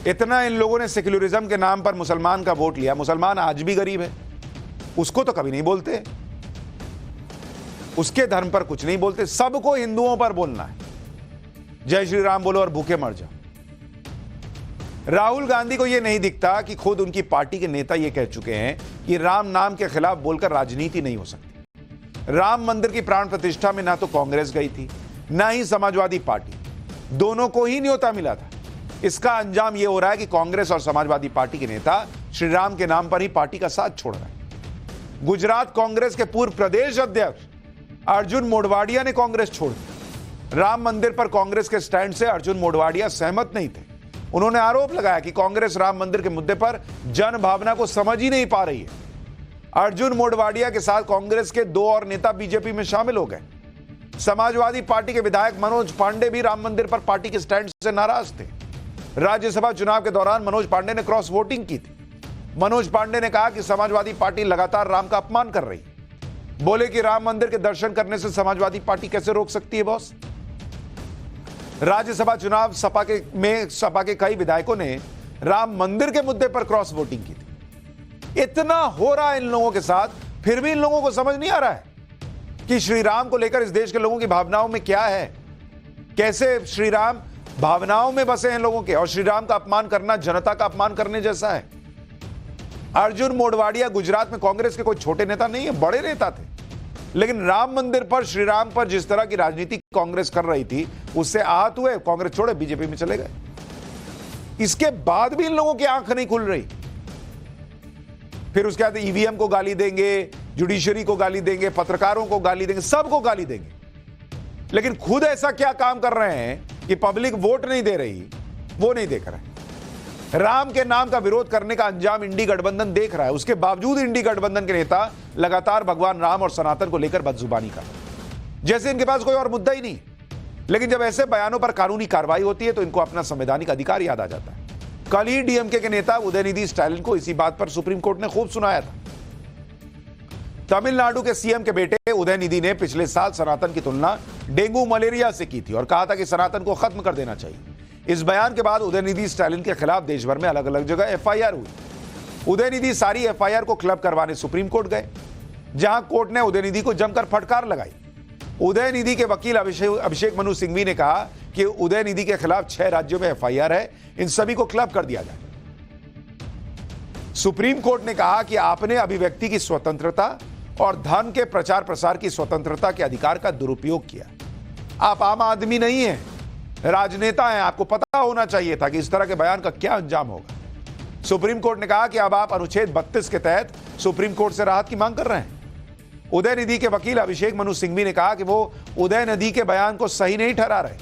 S1: इतना इन लोगों ने सेक्युलरिज्म के नाम पर मुसलमान का वोट लिया। मुसलमान आज भी गरीब है, उसको तो कभी नहीं बोलते, उसके धर्म पर कुछ नहीं बोलते। सबको हिंदुओं पर बोलना है, जय श्री राम बोलो और भूखे मर जाओ। राहुल गांधी को यह नहीं दिखता कि खुद उनकी पार्टी के नेता यह कह चुके हैं कि राम नाम के खिलाफ बोलकर राजनीति नहीं हो सकती। राम मंदिर की प्राण प्रतिष्ठा में ना तो कांग्रेस गई थी, ना ही समाजवादी पार्टी, दोनों को ही न्योता मिला था। इसका अंजाम यह हो रहा है कि कांग्रेस और समाजवादी पार्टी के नेता श्री राम के नाम पर ही पार्टी का साथ छोड़ रहे हैं। गुजरात कांग्रेस के पूर्व प्रदेश अध्यक्ष अर्जुन मोढवाडिया ने कांग्रेस छोड़ दी। राम मंदिर पर कांग्रेस के स्टैंड से अर्जुन मोढवाडिया सहमत नहीं थे। उन्होंने आरोप लगाया कि कांग्रेस राम मंदिर के मुद्दे पर जन भावना को समझ ही नहीं पा रही है। अर्जुन मोढवाडिया के साथ कांग्रेस के 2 और नेता बीजेपी में शामिल हो गए। समाजवादी पार्टी के विधायक मनोज पांडे भी राम मंदिर पर पार्टी के स्टैंड से नाराज थे। राज्यसभा चुनाव के दौरान मनोज पांडे ने क्रॉस वोटिंग की थी। मनोज पांडे ने कहा कि समाजवादी पार्टी लगातार राम का अपमान कर रही है। बोले कि राम मंदिर के दर्शन करने से समाजवादी पार्टी कैसे रोक सकती है बॉस। राज्यसभा चुनाव सपा के कई विधायकों ने राम मंदिर के मुद्दे पर क्रॉस वोटिंग की थी। इतना हो रहा है इन लोगों के साथ, फिर भी इन लोगों को समझ नहीं आ रहा है कि श्री राम को लेकर इस देश के लोगों की भावनाओं में क्या है। कैसे श्री राम भावनाओं में बसे हैं लोगों के, और श्री राम का अपमान करना जनता का अपमान करने जैसा है। अर्जुन मोढवाडिया गुजरात में कांग्रेस के कोई छोटे नेता नहीं है, बड़े नेता थे। लेकिन राम मंदिर पर श्री राम पर जिस तरह की राजनीति कांग्रेस कर रही थी उससे आहत हुए, कांग्रेस छोड़े बीजेपी में चले गए। इसके बाद भी इन लोगों की आंख नहीं खुल रही। फिर उसके बाद ईवीएम को गाली देंगे, जुडिशरी को गाली देंगे, पत्रकारों को गाली देंगे, सबको गाली देंगे। लेकिन खुद ऐसा क्या काम कर रहे हैं कि पब्लिक वोट नहीं दे रही, वो नहीं देख रहे। राम के नाम का विरोध करने का अंजाम इंडी गठबंधन देख रहा है। उसके बावजूद इंडी गठबंधन के नेता लगातार भगवान राम और सनातन को लेकर बदजुबानी कर रहे हैं, जैसे इनके पास कोई और मुद्दा ही नहीं। लेकिन जब ऐसे बयानों पर कानूनी कार्रवाई होती है तो इनको अपना संवैधानिक अधिकार याद आ जाता है। कल ही डीएमके के नेता उदयनिधि स्टालिन को इसी बात पर सुप्रीम कोर्ट ने खूब सुनाया था। तमिलनाडु के सीएम के बेटे उदयनिधि ने पिछले साल सनातन की तुलना डेंगू मलेरिया से की थी और कहा था कि सनातन को खत्म कर देना चाहिए। इस बयान के बाद उदयनिधि स्टालिन के खिलाफ देश भर में अलग अलग जगह एफआईआर हुई। उदयनिधि सारी एफआईआर को क्लब करवाने सुप्रीम कोर्ट गए, जहां कोर्ट ने उदयनिधि को जमकर फटकार लगाई। उदयनिधि के वकील अभिषेक मनु सिंघवी ने कहा कि उदयनिधि के खिलाफ 6 राज्यों में एफआईआर है, इन सभी को क्लब कर दिया जाए। सुप्रीम कोर्ट ने कहा कि आपने अभिव्यक्ति की स्वतंत्रता और धन के प्रचार प्रसार की स्वतंत्रता के अधिकार का दुरुपयोग किया। आप आम आदमी नहीं हैं, राजनेता हैं। आपको पता होना चाहिए था कि इस तरह के बयान का क्या अंजाम होगा। सुप्रीम कोर्ट ने कहा कि अब आप अनुच्छेद 32 के तहत सुप्रीम कोर्ट से राहत की मांग कर रहे हैं। उदयनिधि के वकील अभिषेक मनु सिंघवी ने कहा कि वो उदयनिधि के बयान को सही नहीं ठहरा रहे,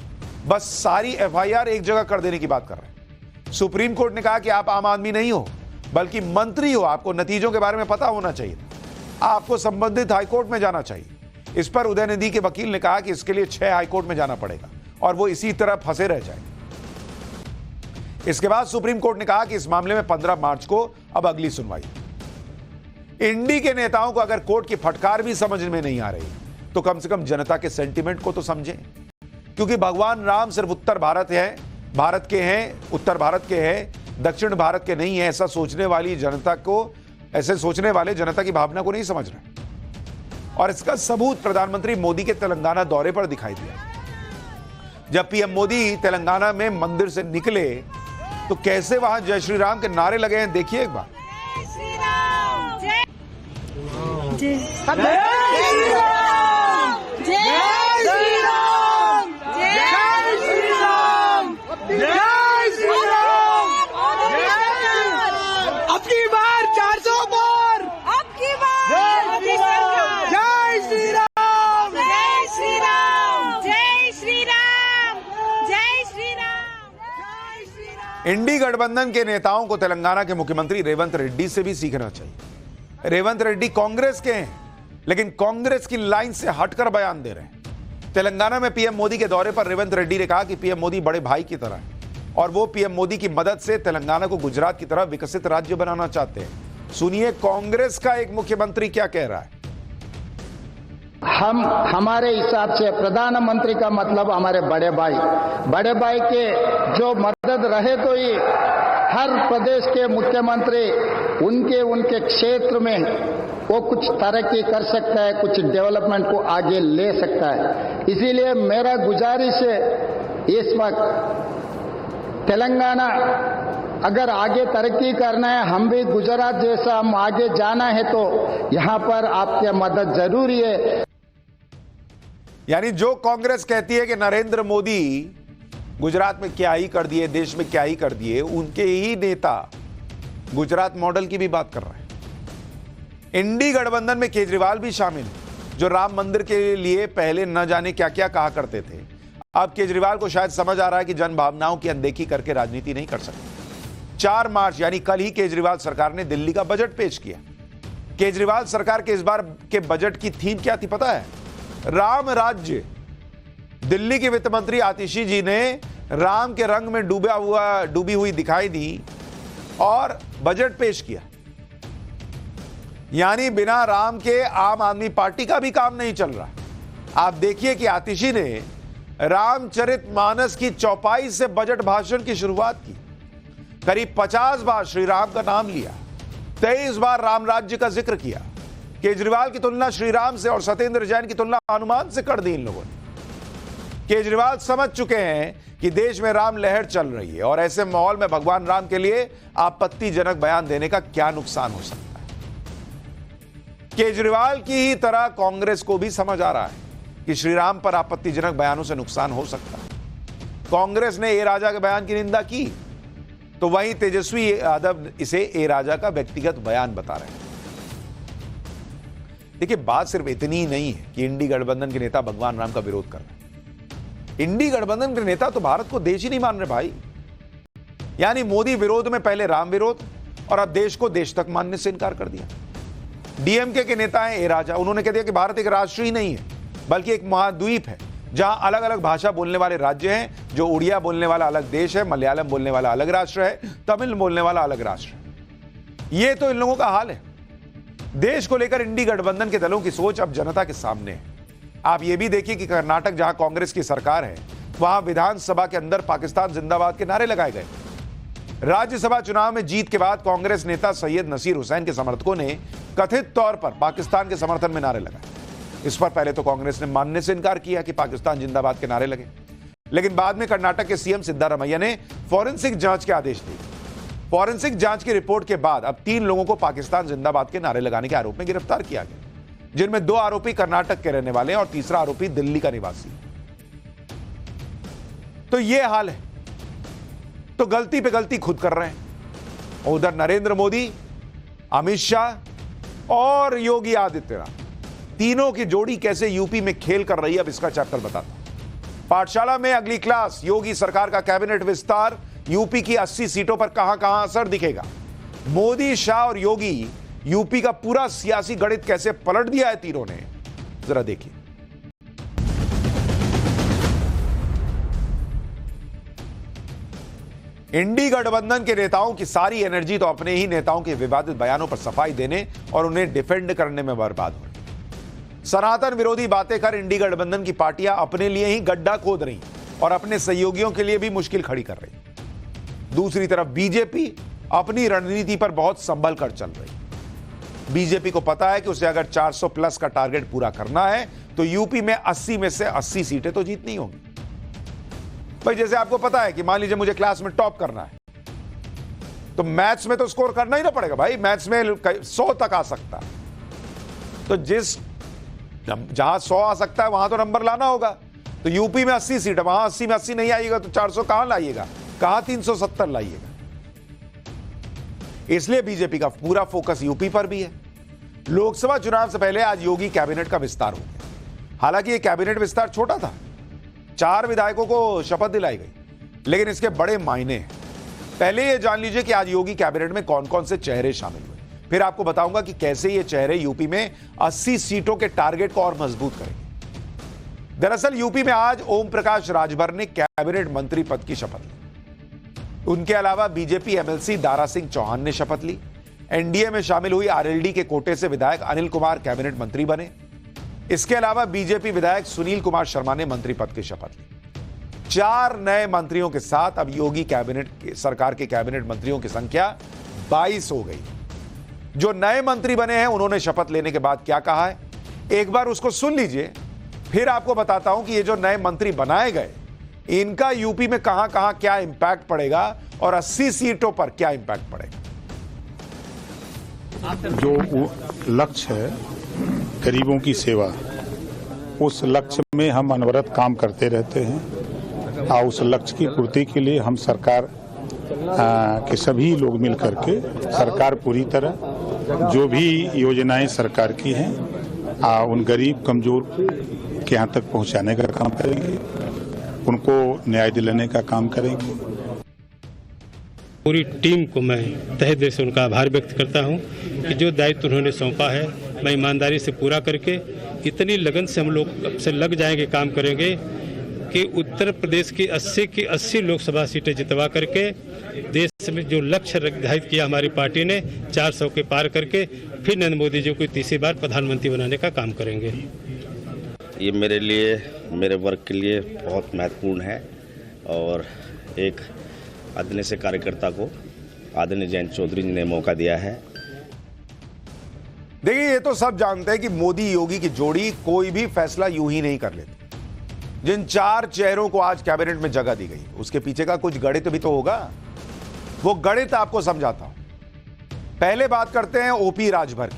S1: बस सारी एफआईआर एक जगह कर देने की बात कर रहे हैं। सुप्रीम कोर्ट ने कहा कि आप आम आदमी नहीं हो बल्कि मंत्री हो, आपको नतीजों के बारे में पता होना चाहिए, आपको संबंधित हाईकोर्ट में जाना चाहिए। इस पर उदयनिधि के वकील ने कहा कि इसके लिए 6 हाईकोर्ट में जाना पड़ेगा और वो इसी तरह फंसे रह जाएंगे। इसके बाद सुप्रीम कोर्ट ने कहा कि इस मामले में 15 मार्च को अब अगली सुनवाई। इंडी के नेताओं को अगर कोर्ट की फटकार भी समझ में नहीं आ रही तो कम से कम जनता के सेंटीमेंट को तो समझें, क्योंकि भगवान राम सिर्फ उत्तर भारत के हैं, दक्षिण भारत के नहीं है। ऐसा सोचने वाले जनता की भावना को नहीं समझ रहे। और इसका सबूत प्रधानमंत्री मोदी के तेलंगाना दौरे पर दिखाई दिया। जब पीएम मोदी तेलंगाना में मंदिर से निकले तो कैसे वहां जय श्री राम के नारे लगे हैं, देखिए एक बार।
S5: जय श्री राम, जय जय श्री राम, जय श्री राम, जय श्री राम, जय श्री राम। अब की बार 400 पार, अब की बार जय श्री राम, जय श्री राम, जय श्री राम, जय श्री राम, जय श्री राम।
S1: इंडी गठबंधन के नेताओं को तेलंगाना के मुख्यमंत्री रेवंत रेड्डी से भी सीखना चाहिए। रेवंत रेड्डी कांग्रेस के हैं, लेकिन कांग्रेस की लाइन से हटकर बयान दे रहे हैं। तेलंगाना में पीएम मोदी के दौरे पर रेवंत रेड्डी ने कहा कि पीएम मोदी बड़े भाई की तरह हैं और वो पीएम मोदी की मदद से तेलंगाना को गुजरात की तरह विकसित राज्य बनाना चाहते हैं। सुनिए कांग्रेस का एक मुख्यमंत्री क्या कह रहा है।
S9: हमारे हिसाब से प्रधानमंत्री का मतलब हमारे बड़े भाई के जो मदद रहे तो ही हर प्रदेश के मुख्यमंत्री उनके क्षेत्र में वो कुछ तरक्की कर सकता है, कुछ डेवलपमेंट को आगे ले सकता है। इसीलिए मेरा गुजारिश है इस वक्त तेलंगाना अगर आगे तरक्की करना है, हम भी गुजरात जैसा हम आगे जाना है तो यहाँ पर आपकी मदद जरूरी है।
S1: यानी जो कांग्रेस कहती है कि नरेंद्र मोदी गुजरात में क्या ही कर दिए, देश में क्या ही कर दिए, उनके ही नेता गुजरात मॉडल की भी बात कर रहे हैं। इंडी गठबंधन में केजरीवाल भी शामिल है, जो राम मंदिर के लिए पहले न जाने क्या क्या कहा करते थे। अब केजरीवाल को शायद समझ आ रहा है कि जन भावनाओं की अनदेखी करके राजनीति नहीं कर सकते। 4 मार्च यानी कल ही केजरीवाल सरकार ने दिल्ली का बजट पेश किया। केजरीवाल सरकार के इस बार के बजट की थीम क्या थी पता है? राम राज्य। दिल्ली के वित्त मंत्री आतिशी जी ने राम के रंग में डूबी हुई दिखाई दी और बजट पेश किया। यानी बिना राम के आम आदमी पार्टी का भी काम नहीं चल रहा। आप देखिए कि आतिशी ने रामचरितमानस की चौपाई से बजट भाषण की शुरुआत की। करीब 50 बार श्री राम का नाम लिया, 23 बार राम राज्य का जिक्र किया। केजरीवाल की तुलना श्री राम से और सत्येंद्र जैन की तुलना हनुमान से कर दी इन लोगों ने। केजरीवाल समझ चुके हैं कि देश में राम लहर चल रही है और ऐसे माहौल में भगवान राम के लिए आपत्तिजनक बयान देने का क्या नुकसान हो सकता है। केजरीवाल की ही तरह कांग्रेस को भी समझ आ रहा है कि श्री राम पर आपत्तिजनक बयानों से नुकसान हो सकता है। कांग्रेस ने ए राजा के बयान की निंदा की, तो वहीं तेजस्वी यादव इसे ए राजा का व्यक्तिगत बयान बता रहे हैं। देखिए, बात सिर्फ इतनी ही नहीं है कि इंडी गठबंधन के नेता भगवान राम का विरोध कर रहे हैं। इंडी गठबंधन के नेता तो भारत को देश ही नहीं मान रहे भाई। यानी मोदी विरोध में पहले राम विरोध और अब देश को देश तक मानने से इनकार कर दिया। डीएमके के नेता हैं ए राजा, उन्होंने कह दिया कि भारत एक राष्ट्र ही नहीं है बल्कि एक महाद्वीप है जहां अलग अलग भाषा बोलने वाले राज्य हैं। जो उड़िया बोलने वाला अलग देश है, मलयालम बोलने वाला अलग राष्ट्र है, तमिल बोलने वाला अलग राष्ट्र है। यह तो इन लोगों का हाल है। देश को लेकर इंडी गठबंधन के दलों की सोच अब जनता के सामने है। आप यह भी देखिए कि कर्नाटक जहां कांग्रेस की सरकार है, वहां विधानसभा के अंदर पाकिस्तान जिंदाबाद के नारे लगाए गए। राज्यसभा चुनाव में जीत के बाद कांग्रेस नेता सैयद नसीर हुसैन के समर्थकों ने कथित तौर पर पाकिस्तान के समर्थन में नारे लगाए। इस पर पहले तो कांग्रेस ने मानने से इनकार किया कि पाकिस्तान जिंदाबाद के नारे लगे, लेकिन बाद में कर्नाटक के सीएम सिद्धारमैया ने फॉरेंसिक जांच के आदेश दिए। फॉरेंसिक जांच की रिपोर्ट के बाद अब 3 लोगों को पाकिस्तान जिंदाबाद के नारे लगाने के आरोप में गिरफ्तार किया गया, जिनमें 2 आरोपी कर्नाटक के रहने वाले हैं और तीसरा आरोपी दिल्ली का निवासी। तो यह हाल है। तो गलती पे गलती खुद कर रहे हैं। उधर नरेंद्र मोदी, अमित शाह और योगी आदित्यनाथ, तीनों की जोड़ी कैसे यूपी में खेल कर रही है, अब इसका चैप्टर बताता हूं। पाठशाला में अगली क्लास, योगी सरकार का कैबिनेट विस्तार, यूपी की 80 सीटों पर कहां कहां असर दिखेगा। मोदी, शाह और योगी, यूपी का पूरा सियासी गणित कैसे पलट दिया है तीनों ने, जरा देखिए। इंडी गठबंधन के नेताओं की सारी एनर्जी तो अपने ही नेताओं के विवादित बयानों पर सफाई देने और उन्हें डिफेंड करने में बर्बाद हो रही। सनातन विरोधी बातें कर इंडी गठबंधन की पार्टियां अपने लिए ही गड्ढा खोद रही और अपने सहयोगियों के लिए भी मुश्किल खड़ी कर रही। दूसरी तरफ बीजेपी अपनी रणनीति पर बहुत संभल कर चल रही। बीजेपी को पता है कि उसे अगर 400 प्लस का टारगेट पूरा करना है तो यूपी में 80 में से 80 सीटें तो जीतनी होंगी। भाई, जैसे आपको पता है कि मान लीजिए मुझे क्लास में टॉप करना है, तो मैथ्स में तो स्कोर करना ही ना पड़ेगा भाई। मैथ्स में 100 तक आ सकता है, तो जहां 100 आ सकता है वहां तो नंबर लाना होगा। तो यूपी में 80 सीट है, वहां 80 में 80 नहीं आएगा तो 400 कहां लाइएगा, कहां 370 लाइएगा। इसलिए बीजेपी का पूरा फोकस यूपी पर भी है। लोकसभा चुनाव से पहले आज योगी कैबिनेट का विस्तार हो गया। हालांकि यह कैबिनेट विस्तार छोटा था, 4 विधायकों को शपथ दिलाई गई, लेकिन इसके बड़े मायने हैं। पहले यह जान लीजिए कि आज योगी कैबिनेट में कौन कौन से चेहरे शामिल हुए, फिर आपको बताऊंगा कि कैसे ये चेहरे यूपी में 80 सीटों के टारगेट को और मजबूत करेंगे। दरअसल यूपी में आज ओम प्रकाश राजभर ने कैबिनेट मंत्री पद की शपथ ली। उनके अलावा बीजेपी एमएलसी दारा सिंह चौहान ने शपथ ली। एनडीए में शामिल हुई आरएलडी के कोटे से विधायक अनिल कुमार कैबिनेट मंत्री बने। इसके अलावा बीजेपी विधायक सुनील कुमार शर्मा ने मंत्री पद की शपथ ली। 4 नए मंत्रियों के साथ अब योगी सरकार के कैबिनेट मंत्रियों की संख्या 22 हो गई। जो नए मंत्री बने हैं उन्होंने शपथ लेने के बाद क्या कहा है, एक बार उसको सुन लीजिए, फिर आपको बताता हूं कि ये जो नए मंत्री बनाए गए इनका यूपी में कहां कहां क्या इंपैक्ट पड़ेगा और 80 सीटों पर क्या इंपैक्ट पड़ेगा।
S10: जो लक्ष्य है गरीबों की सेवा, उस लक्ष्य में हम अनवरत काम करते रहते हैं और उस लक्ष्य की पूर्ति के लिए हम सरकार के सभी लोग मिल करके सरकार पूरी तरह जो भी योजनाएं सरकार की हैं उन गरीब कमजोर के यहाँ तक पहुँचाने का काम करेंगे, उनको न्याय दिलाने का काम करेंगे।
S11: पूरी टीम को मैं तहे दिल से उनका आभार व्यक्त करता हूं कि जो दायित्व उन्होंने सौंपा है मैं ईमानदारी से पूरा करके इतनी लगन से हम लोग से लग जाएंगे, काम करेंगे कि उत्तर प्रदेश की 80 की 80 लोकसभा सीटें जितवा करके देश में जो लक्ष्य निर्धारित किया हमारी पार्टी ने 400 के पार करके फिर नरेंद्र मोदी जी को तीसरी बार प्रधानमंत्री बनाने का काम करेंगे।
S12: ये मेरे लिए, मेरे वर्ग के लिए बहुत महत्वपूर्ण है और एक आदरणीय से कार्यकर्ता को आदरणीय जयंत चौधरी जी ने मौका दिया है।
S1: देखिए, ये तो सब जानते हैं कि मोदी योगी की जोड़ी कोई भी फैसला यूं ही नहीं कर लेती। जिन 4 चेहरों को आज कैबिनेट में जगह दी गई उसके पीछे का कुछ गणित भी तो होगा। वो गणित आपको समझाता हूं। पहले बात करते हैं ओपी राजभर की।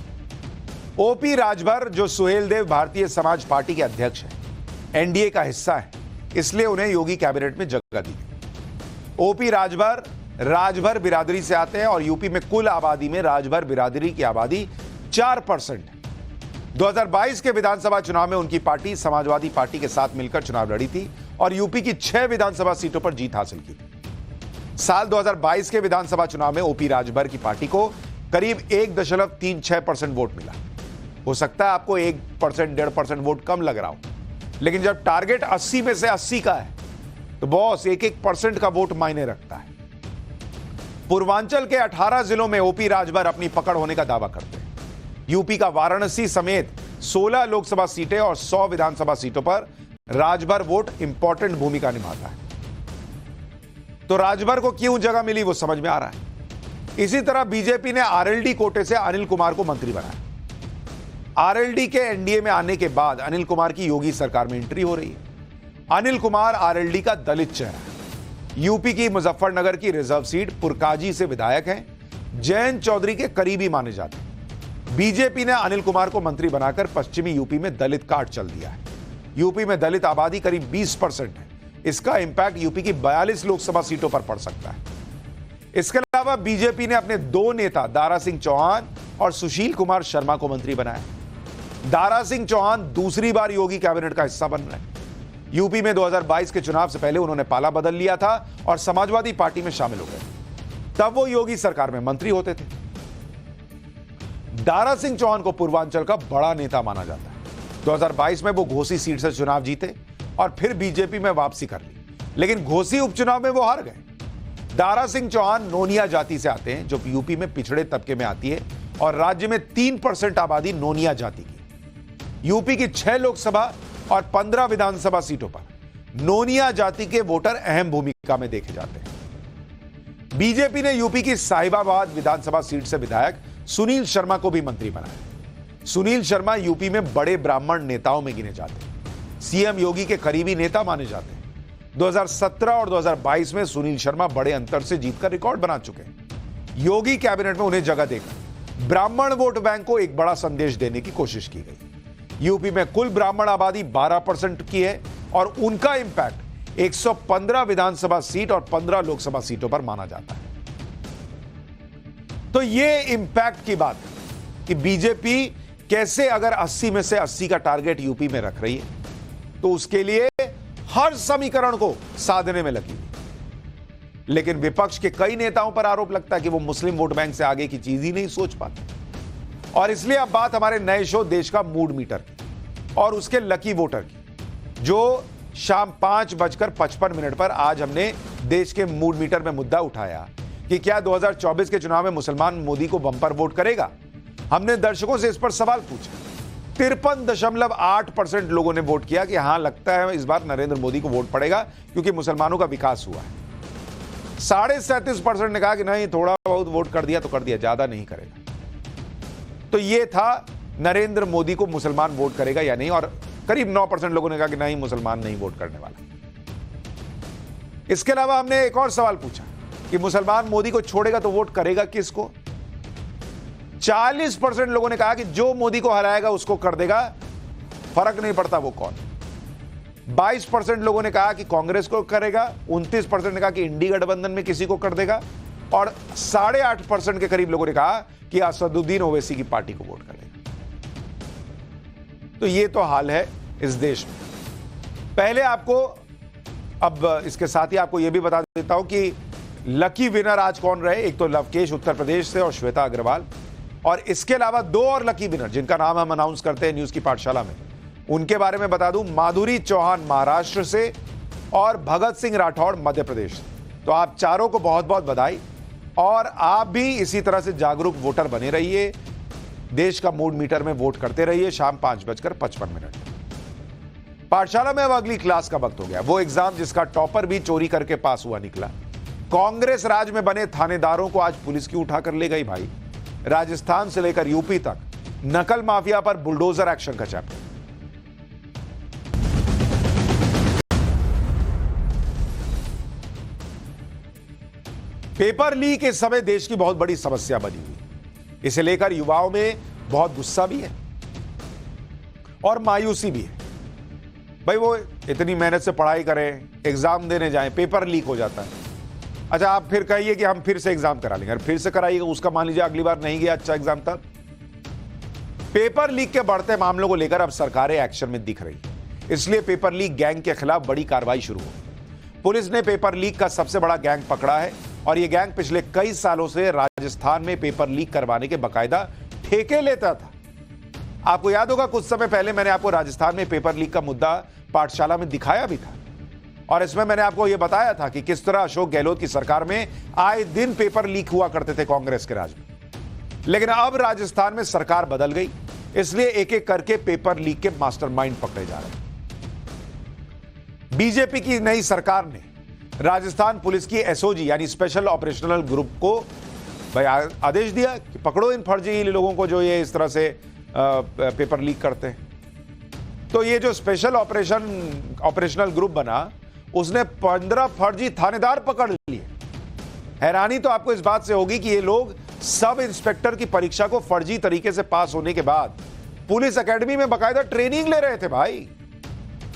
S1: ओपी राजभर जो सुहेलदेव भारतीय समाज पार्टी के अध्यक्ष हैं, एनडीए का हिस्सा है, इसलिए उन्हें योगी कैबिनेट में जगह दी गई। ओपी राजभर बिरादरी से आते हैं और यूपी में कुल आबादी में राजभर बिरादरी की आबादी 4% है। 2022 के विधानसभा चुनाव में उनकी पार्टी समाजवादी पार्टी के साथ मिलकर चुनाव लड़ी थी और यूपी की 6 विधानसभा सीटों पर जीत हासिल की थी। साल 2022 के विधानसभा चुनाव में ओपी राजभर की पार्टी को करीब 1.36% वोट मिला। हो सकता है आपको 1%, 1.5% वोट कम लग रहा हो, लेकिन जब टारगेट 80 में से 80 का है तो बॉस 1% का वोट मायने रखता है। पूर्वांचल के 18 जिलों में ओपी राजभर अपनी पकड़ होने का दावा करते हैं। यूपी का वाराणसी समेत 16 लोकसभा सीटें और 100 विधानसभा सीटों पर राजभर वोट इंपॉर्टेंट भूमिका निभाता है। तो राजभर को क्यों जगह मिली वो समझ में आ रहा है। इसी तरह बीजेपी ने आरएलडी कोटे से अनिल कुमार को मंत्री बनाया। आरएलडी के एनडीए में आने के बाद अनिल कुमार की योगी सरकार में एंट्री हो रही है। अनिल कुमार आरएलडी का दलित चेहरा है। यूपी की मुजफ्फरनगर की रिजर्व सीट पुरकाजी से विधायक हैं, जयंत चौधरी के करीबी माने जाते हैं। बीजेपी ने अनिल कुमार को मंत्री बनाकर पश्चिमी यूपी में दलित कार्ड चल दिया है। यूपी में दलित आबादी करीब 20% है। इसका इंपैक्ट यूपी की 42 लोकसभा सीटों पर पड़ सकता है। इसके अलावा बीजेपी ने अपने 2 नेता दारा सिंह चौहान और सुशील कुमार शर्मा को मंत्री बनाया। दारा सिंह चौहान दूसरी बार योगी कैबिनेट का हिस्सा बन रहे हैं। यूपी में 2022 के चुनाव से पहले उन्होंने पाला बदल लिया था और समाजवादी पार्टी में शामिल हो गए। तब वो योगी सरकार में मंत्री होते थे। दारा सिंह चौहान को पूर्वांचल का बड़ा नेता माना जाता है। 2022 में वो घोसी सीट से चुनाव जीते और फिर बीजेपी में वापसी कर ली, लेकिन घोसी उपचुनाव में वो हार गए। दारा सिंह चौहान नोनिया जाति से आते हैं, जो यूपी में पिछड़े तबके में आती है और राज्य में 3% आबादी नोनिया जाति की। यूपी की 6 लोकसभा और 15 विधानसभा सीटों पर नोनिया जाति के वोटर अहम भूमिका में देखे जाते हैं। बीजेपी ने यूपी की साहिबाबाद विधानसभा सीट से विधायक सुनील शर्मा को भी मंत्री बनाया। सुनील शर्मा यूपी में बड़े ब्राह्मण नेताओं में गिने जाते हैं। सीएम योगी के करीबी नेता माने जाते हैं। 2017 और 2022 में सुनील शर्मा बड़े अंतर से जीतकर रिकॉर्ड बना चुके हैं। योगी कैबिनेट में उन्हें जगह देकर ब्राह्मण वोट बैंक को एक बड़ा संदेश देने की कोशिश की गई। यूपी में कुल ब्राह्मण आबादी 12% की है और उनका इंपैक्ट 115 विधानसभा सीट और 15 लोकसभा सीटों पर माना जाता है। तो ये इंपैक्ट की बात है कि बीजेपी कैसे अगर 80 में से 80 का टारगेट यूपी में रख रही है तो उसके लिए हर समीकरण को साधने में लगी। लेकिन विपक्ष के कई नेताओं पर आरोप लगता है कि वो मुस्लिम वोट बैंक से आगे की चीज ही नहीं सोच पाते। और इसलिए अब बात हमारे नए शो देश का मूड मीटर की और उसके लकी वोटर की, जो शाम 5:55 पर आज हमने देश के मूड मीटर में मुद्दा उठाया कि क्या 2024 के चुनाव में मुसलमान मोदी को बम्पर वोट करेगा। हमने दर्शकों से इस पर सवाल पूछा। 53.8% लोगों ने वोट किया कि हां, लगता है इस बार नरेंद्र मोदी को वोट पड़ेगा क्योंकि मुसलमानों का विकास हुआ है। 37.5% ने कहा कि नहीं, थोड़ा बहुत वोट कर दिया तो कर दिया, ज्यादा नहीं करेगा। तो यह था नरेंद्र मोदी को मुसलमान वोट करेगा या नहीं, और करीब 9% लोगों ने कहा कि नहीं, मुसलमान नहीं वोट करने वाला। इसके अलावा हमने एक और सवाल पूछा कि मुसलमान मोदी को छोड़ेगा तो वोट करेगा किसको। 40% लोगों ने कहा कि जो मोदी को हराएगा उसको कर देगा। फर्क नहीं पड़ता वो कौन। 22% लोगों ने कहा कि कांग्रेस को करेगा, 29% ने कहा कि इंडी गठबंधन में किसी को कर देगा, और 8.5% के करीब लोगों ने कहा कि असदुद्दीन ओवैसी की पार्टी को वोट करेगा। तो ये तो हाल है इस देश में। पहले आपको, अब इसके साथ ही आपको यह भी बता देता हूं कि लकी विनर आज कौन रहे। एक तो लवकेश उत्तर प्रदेश से और श्वेता अग्रवाल, और इसके अलावा 2 और लकी विनर जिनका नाम हम अनाउंस करते हैं न्यूज की पाठशाला में, उनके बारे में बता दूं। माधुरी चौहान महाराष्ट्र से और भगत सिंह राठौड़ मध्य प्रदेश से। तो आप चारों को बहुत बहुत बधाई, और आप भी इसी तरह से जागरूक वोटर बने रहिए, देश का मूड मीटर में वोट करते रहिए। शाम 5:55 पाठशाला में अब अगली क्लास का वक्त हो गया। वो एग्जाम जिसका टॉपर भी चोरी करके पास हुआ निकला। कांग्रेस राज में बने थानेदारों को आज पुलिस की उठाकर ले गई भाई। राजस्थान से लेकर यूपी तक नकल माफिया पर बुलडोजर एक्शन का चैप्टर। पेपर लीक इस समय देश की बहुत बड़ी समस्या बनी हुई। इसे लेकर युवाओं में बहुत गुस्सा भी है और मायूसी भी है। भाई वो इतनी मेहनत से पढ़ाई करें, एग्जाम देने जाएं, पेपर लीक हो जाता है। अच्छा, आप फिर कहिए कि हम फिर से एग्जाम करा लेंगे, फिर से कराइएगा, उसका मान लीजिए अगली बार नहीं गया अच्छा एग्जाम, तब पेपर लीक के बढ़ते मामलों को लेकर अब सरकारें एक्शन में दिख रही है। इसलिए पेपर लीक गैंग के खिलाफ बड़ी कार्रवाई शुरू हो। पुलिस ने पेपर लीक का सबसे बड़ा गैंग पकड़ा है, और यह गैंग पिछले कई सालों से राजस्थान में पेपर लीक करवाने के बाकायदा ठेके लेता था। आपको याद होगा कुछ समय पहले मैंने आपको राजस्थान में पेपर लीक का मुद्दा पाठशाला में दिखाया भी था, और इसमें मैंने आपको यह बताया था कि किस तरह अशोक गहलोत की सरकार में आए दिन पेपर लीक हुआ करते थे कांग्रेस के राज में। लेकिन अब राजस्थान में सरकार बदल गई, इसलिए एक एक करके पेपर लीक के मास्टरमाइंड पकड़े जा रहे हैं। बीजेपी की नई सरकार ने राजस्थान पुलिस की एसओजी यानी स्पेशल ऑपरेशनल ग्रुप को भाई आदेश दिया कि पकड़ो इन फर्जी लोगों को जो ये इस तरह से पेपर लीक करते हैं। तो ये जो स्पेशल ऑपरेशनल ग्रुप बना, उसने 15 फर्जी थानेदार पकड़ लिए। हैरानी तो आपको इस बात से होगी कि ये लोग सब इंस्पेक्टर की परीक्षा को फर्जी तरीके से पास होने के बाद पुलिस एकेडमी में बाकायदा ट्रेनिंग ले रहे थे भाई।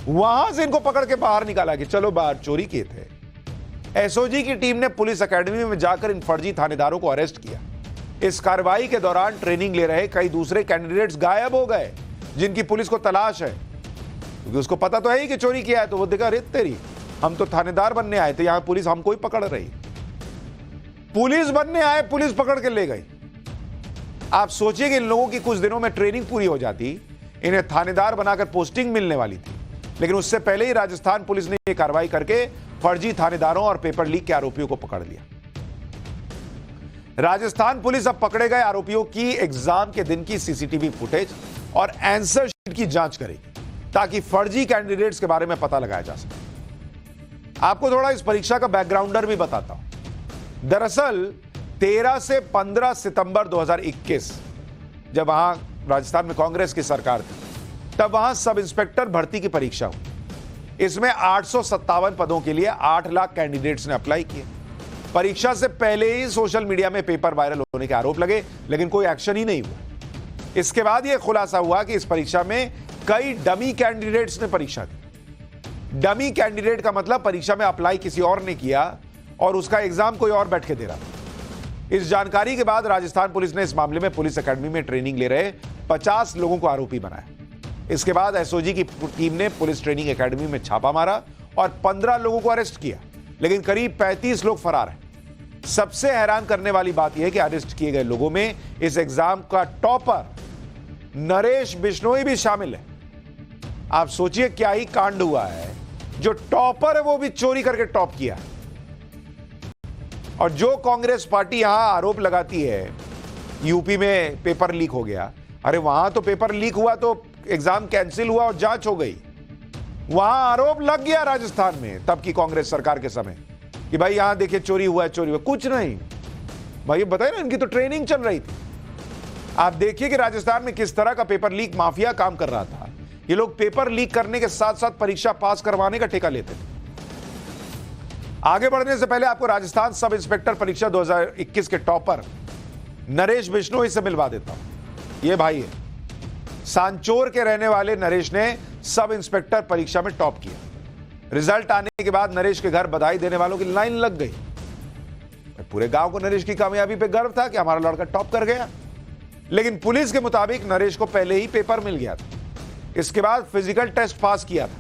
S1: वहां से इनको पकड़ के बाहर निकाला कि चलो बाहर चोरी किए थे। एसओजी की टीम ने पुलिस एकेडमी में जाकर इन फर्जी थानेदारों को अरेस्ट किया। इस कार्रवाई के दौरान ट्रेनिंग ले रहे कई दूसरे कैंडिडेट्स गायब हो गए, जिनकी पुलिस को तलाश है, क्योंकि उसको पता तो है ही कि चोरी किया है। तो वो देखा, अरे तेरी, हम तो थानेदार बनने आए थे, यहां पुलिस हमको ही पकड़ रही। पुलिस बनने आए, पुलिस पकड़ के ले गई। आप सोचिए कि इन लोगों की कुछ दिनों में ट्रेनिंग पूरी हो जाती, इन्हें थानेदार बनाकर पोस्टिंग मिलने वाली थी। लेकिन उससे पहले ही राजस्थान पुलिस ने यह कार्रवाई करके फर्जी थानेदारों और पेपर लीक के आरोपियों को पकड़ लिया। राजस्थान पुलिस अब पकड़े गए आरोपियों की एग्जाम के दिन की सीसीटीवी फुटेज और आंसर शीट की जांच करेगी, ताकि फर्जी कैंडिडेट्स के बारे में पता लगाया जा सके। आपको थोड़ा इस परीक्षा का बैकग्राउंडर भी बताता हूं। दरअसल 13 से 15 सितंबर 2021 जब वहां राजस्थान में कांग्रेस की सरकार थी, तब वहां सब इंस्पेक्टर भर्ती की परीक्षा हुई। इसमें 857 पदों के लिए 8 लाख कैंडिडेट्स ने अप्लाई किए। परीक्षा से पहले ही सोशल मीडिया में पेपर वायरल होने के आरोप लगे, लेकिन कोई एक्शन ही नहीं हुआ। इसके बाद यह खुलासा हुआ कि इस परीक्षा में कई डमी कैंडिडेट्स ने परीक्षा दी। डमी कैंडिडेट का मतलब परीक्षा में अप्लाई किसी और ने किया और उसका एग्जाम कोई और बैठ के दे रहा था। इस जानकारी के बाद राजस्थान पुलिस ने इस मामले में पुलिस एकेडमी में ट्रेनिंग ले रहे 50 लोगों को आरोपी बनाया। इसके बाद एसओजी की टीम ने पुलिस ट्रेनिंग एकेडमी में छापा मारा और 15 लोगों को अरेस्ट किया, लेकिन करीब 35 लोग फरार हैं। सबसे हैरान करने वाली बात यह है कि अरेस्ट किए गए लोगों में इस एग्जाम का टॉपर नरेश बिश्नोई भी शामिल है। आप सोचिए क्या ही कांड हुआ है, जो टॉपर है वो भी चोरी करके टॉप किया। और जो कांग्रेस पार्टी यहां आरोप लगाती है यूपी में पेपर लीक हो गया, अरे वहां तो पेपर लीक हुआ तो एग्जाम कैंसिल हुआ और जांच हो गई। वहां आरोप लग गया राजस्थान में तब की कांग्रेस सरकार के समय कि भाई यहां देखिए चोरी हुआ है, चोरी हुआ। कुछ नहीं भाई, बताइए ना, इनकी तो ट्रेनिंग चल रही थी। आप देखिए कि राजस्थान में किस तरह का पेपर लीक माफिया काम कर रहा था। ये लोग पेपर लीक करने के साथ साथ परीक्षा पास करवाने का ठेका लेते थे। आगे बढ़ने से पहले आपको राजस्थान सब इंस्पेक्टर परीक्षा 2021 के टॉपर नरेश बिश्नोई से मिलवा देता हूं। ये भाई है, सांचौर के रहने वाले नरेश ने सब इंस्पेक्टर परीक्षा में टॉप किया। रिजल्ट आने के बाद नरेश के घर बधाई देने वालों की लाइन लग गई। पूरे गांव को नरेश की कामयाबी पे गर्व था कि हमारा लड़का टॉप कर गया। लेकिन पुलिस के मुताबिक नरेश को पहले ही पेपर मिल गया था। इसके बाद फिजिकल टेस्ट पास किया था।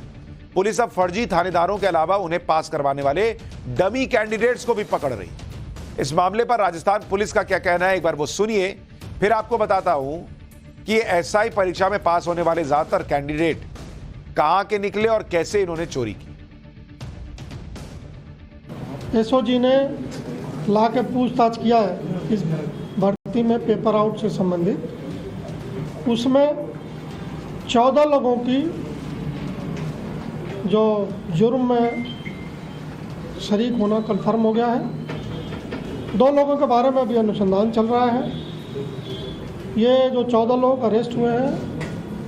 S1: पुलिस अब फर्जी थानेदारों के अलावा उन्हें पास करवाने वाले डमी कैंडिडेट्स को भी पकड़ रही। इस मामले पर राजस्थान पुलिस का क्या कहना है, एक बार वो सुनिए, फिर आपको बताता हूं कि एसआई परीक्षा में पास होने वाले ज्यादातर कैंडिडेट कहां के निकले और कैसे इन्होंने चोरी की।
S13: एसओजी ने ला के पूछताछ किया है इस भर्ती में पेपर आउट से संबंधित। उसमें 14 लोगों की जो जुर्म में शरीक होना कंफर्म हो गया है। 2 लोगों के बारे में अभी अनुसंधान चल रहा है। ये जो 14 लोग अरेस्ट हुए हैं,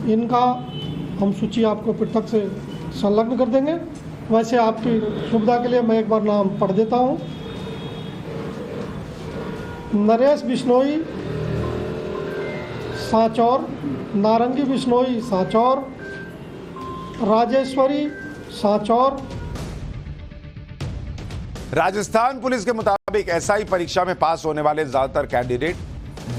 S13: इनका हम सूची आपको पृथक से संलग्न कर देंगे। वैसे आपकी सुविधा के लिए मैं एक बार नाम पढ़ देता हूँ। नरेश बिश्नोई सांचौर, नारंगी बिश्नोई सांचौर, राजेश्वरी सांचौर।
S1: राजस्थान पुलिस के मुताबिक एसआई परीक्षा में पास होने वाले ज्यादातर कैंडिडेट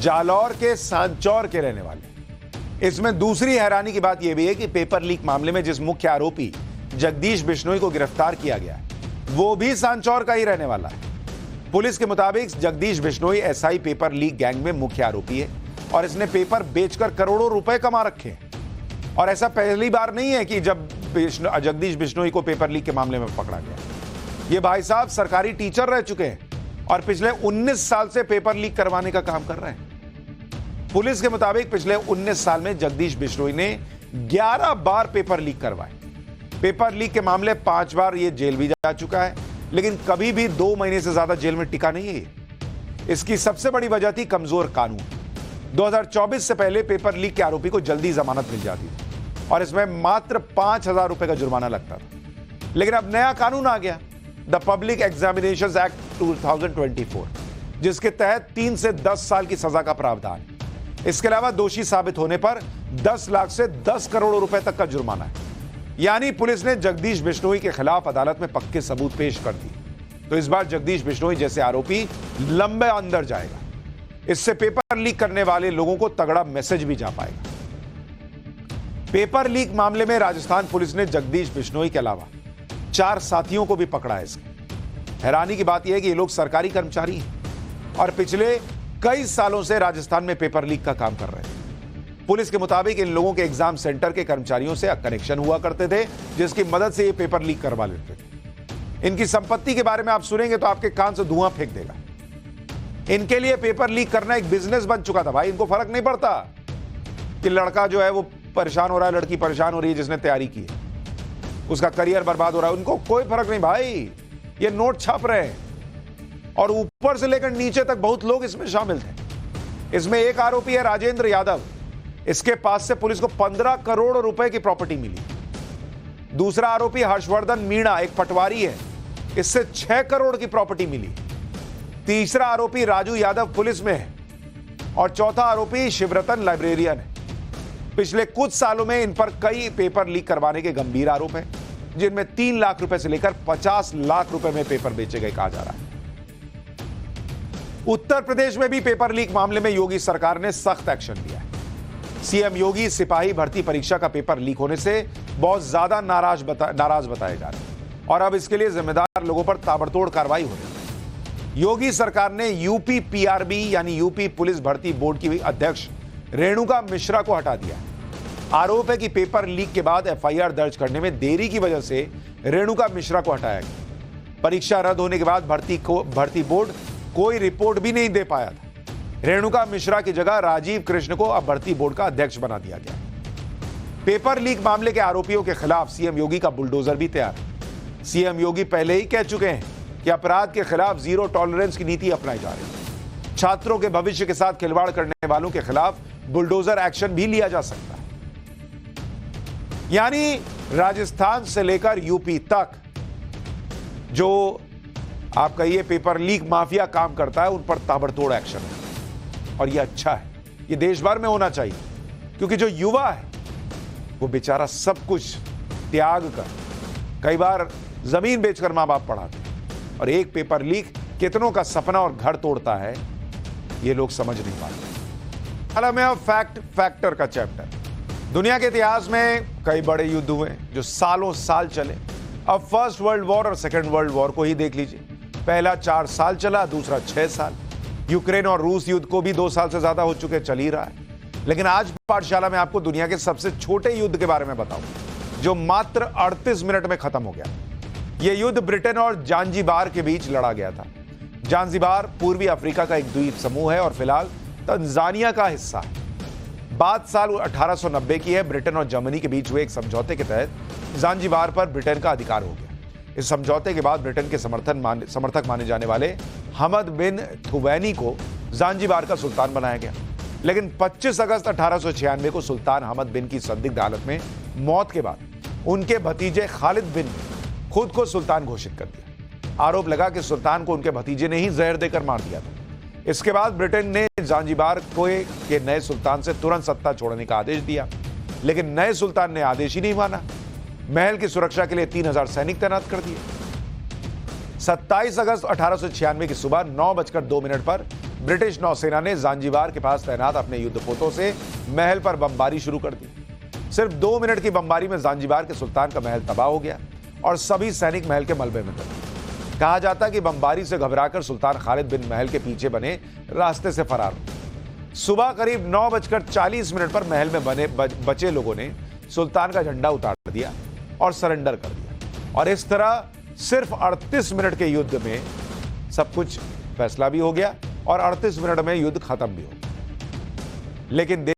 S1: जालौर के सांचौर के रहने वाले। इसमें दूसरी हैरानी की बात यह भी है कि पेपर लीक मामले में जिस मुख्य आरोपी जगदीश बिश्नोई को गिरफ्तार किया गया है, वो भी सांचौर का ही रहने वाला है। पुलिस के मुताबिक Jagdish Bishnoi SI paper leak gang में मुख्य आरोपी है और इसने पेपर बेचकर करोड़ों रुपए कमा रखे हैं। और ऐसा पहली बार नहीं है कि जब जगदीश बिश्नोई को पेपर लीक के मामले में पकड़ा गया। ये भाई साहब सरकारी टीचर रह चुके हैं और पिछले 19 साल से पेपर लीक करवाने का काम कर रहे हैं। पुलिस के मुताबिक पिछले 19 साल में जगदीश बिश्नोई ने 11 बार पेपर लीक करवाए। पेपर लीक के मामले 5 बार ये जेल भी जा चुका है, लेकिन कभी भी 2 महीने से ज्यादा जेल में टिका नहीं है। इसकी सबसे बड़ी वजह थी कमजोर कानून। 2024 से पहले पेपर लीक के आरोपी को जल्दी जमानत मिल जाती थी और इसमें मात्र 5,000 रुपए का जुर्माना लगता था। लेकिन अब नया कानून आ गया, द पब्लिक एग्जामिनेशंस एक्ट 2024, जिसके तहत 3 से 10 साल की सजा का प्रावधान। इसके अलावा दोषी साबित होने पर 10 लाख से 10 करोड़ रुपए तक का जुर्माना है। यानी पुलिस ने जगदीश बिश्नोई के खिलाफ अदालत में पक्के सबूत पेश कर दिए। तो इस बार जगदीश बिश्नोई जैसे आरोपी लंबे अंदर जाएगा। इससे पेपर लीक करने वाले लोगों को तगड़ा मैसेज भी जा पाएगा। पेपर लीक मामले में राजस्थान पुलिस ने जगदीश बिश्नोई के अलावा 4 साथियों को भी पकड़ा है। इसके हैरानी की बात यह है कि ये लोग सरकारी कर्मचारी हैं और पिछले कई सालों से राजस्थान में पेपर लीक का काम कर रहे हैं। पुलिस के मुताबिक इन लोगों के एग्जाम सेंटर के कर्मचारियों से कनेक्शन हुआ करते थे, जिसकी मदद से ये पेपर लीक करवा लेते थे। इनकी संपत्ति के बारे में आप सुनेंगे तो आपके कान से धुआं फेंक देगा। इनके लिए पेपर लीक करना एक बिजनेस बन चुका था। भाई, इनको फर्क नहीं पड़ता कि लड़का जो है वो परेशान हो रहा है, लड़की परेशान हो रही है जिसने तैयारी की है, उसका करियर बर्बाद हो रहा है, उनको कोई फर्क नहीं। भाई, ये नोट छाप रहे हैं और ऊपर से लेकर नीचे तक बहुत लोग इसमें शामिल थे। इसमें एक आरोपी है राजेंद्र यादव। इसके पास से पुलिस को 15 करोड़ रुपए की प्रॉपर्टी मिली। दूसरा आरोपी हर्षवर्धन मीणा, एक पटवारी है, इससे 6 करोड़ की प्रॉपर्टी मिली। तीसरा आरोपी राजू यादव पुलिस में है और चौथा आरोपी शिवरतन लाइब्रेरियन है। पिछले कुछ सालों में इन पर कई पेपर लीक करवाने के गंभीर आरोप हैं, जिनमें 3 लाख रुपए से लेकर 50 लाख रुपए में पेपर बेचे गए कहा जा रहा है। उत्तर प्रदेश में भी पेपर लीक मामले में योगी सरकार ने सख्त एक्शन लिया है। सीएम योगी सिपाही भर्ती परीक्षा का पेपर लीक होने से बहुत ज्यादा नाराज बताए जा रहे हैं और अब इसके लिए जिम्मेदार लोगों पर ताबड़तोड़ कार्रवाई हो रही है। योगी सरकार ने यूपी पीआरबी यानी यूपी पुलिस भर्ती बोर्ड की अध्यक्ष रेणुका मिश्रा को हटा दिया। आरोप है कि पेपर लीक के बाद एफआईआर दर्ज करने में देरी की वजह से रेणुका मिश्रा को हटाया गया। परीक्षा रद्द होने के बाद भर्ती बोर्ड कोई रिपोर्ट भी नहीं दे पाया था। रेणुका मिश्रा की जगह राजीव कृष्ण को अब भर्ती बोर्ड का अध्यक्ष बना दिया गया। पेपर लीक मामले के आरोपियों के खिलाफ सीएम योगी का बुलडोजर भी तैयार है। सीएम योगी पहले ही कह चुके हैं कि अपराध के खिलाफ जीरो टॉलरेंस की नीति अपनाई जा रही है। छात्रों के भविष्य के साथ खिलवाड़ करने वालों के खिलाफ बुलडोजर एक्शन भी लिया जा सकता है। यानी राजस्थान से लेकर यूपी तक जो आप कहिए पेपर लीक माफिया काम करता है, उन पर ताबड़तोड़ एक्शन है और यह अच्छा है। यह देश भर में होना चाहिए क्योंकि जो युवा है वो बेचारा सब कुछ त्याग कर कई बार जमीन बेचकर मां बाप पढ़ाते हैं, और एक पेपर लीक कितनों का सपना और घर तोड़ता है ये लोग समझ नहीं पाते। हाल में अब फैक्टर का चैप्टर। दुनिया के इतिहास में कई बड़े युद्ध हुए जो सालों साल चले। अब फर्स्ट वर्ल्ड वॉर और सेकेंड वर्ल्ड वॉर को ही देख लीजिए। पहला 4 साल चला, दूसरा 6 साल। यूक्रेन और रूस युद्ध को भी 2 साल से ज्यादा हो चुके, चल ही रहा है। लेकिन आज पाठशाला में आपको दुनिया के सबसे छोटे युद्ध के बारे में बताऊं जो मात्र 38 मिनट में खत्म हो गया। यह युद्ध ब्रिटेन और जांजिबार के बीच लड़ा गया था। जांजिबार पूर्वी अफ्रीका का एक द्वीप समूह है और फिलहाल तंजानिया का हिस्सा है। बात साल 1890 की है। ब्रिटेन और जर्मनी के बीच हुए एक समझौते के तहत जांजिबार पर ब्रिटेन का अधिकार हो गया। इस समझौते के बाद ब्रिटेन के समर्थक माने जाने वाले हमद बिन थुवैनी को जांजिबार का सुल्तान बनाया गया। लेकिन 25 अगस्त 1896 को सुल्तान हमद बिन की संदिग्ध हालत में मौत के बाद उनके भतीजे खालिद बिन ने खुद को सुल्तान घोषित कर दिया। आरोप लगा कि सुल्तान को उनके भतीजे ने ही जहर देकर मार दिया था। इसके बाद ब्रिटेन ने जांजिबार के नए सुल्तान से तुरंत सत्ता छोड़ने का आदेश दिया, लेकिन नए सुल्तान ने आदेश ही नहीं माना। महल की सुरक्षा के लिए 3000 सैनिक तैनात कर दिए। 27 अगस्त 1896 की सुबह 9:02 पर ब्रिटिश नौसेना ने जांजिबार के पास तैनात अपने युद्धपोतों से महल पर बमबारी शुरू कर दी। सिर्फ 2 मिनट की बमबारी में जांजिबार के सुल्तान का महल तबाह हो गया और सभी सैनिक महल के मलबे में दबे। कहा जाता कि बमबारी से घबराकर सुल्तान खालिद बिन महल के पीछे बने रास्ते से फरार हो। सुबह करीब 9:40 पर महल में बचे लोगों ने सुल्तान का झंडा उतार दिया और सरेंडर कर दिया। और इस तरह सिर्फ 38 मिनट के युद्ध में सब कुछ फैसला भी हो गया और 38 मिनट में युद्ध खत्म भी हो गया। लेकिन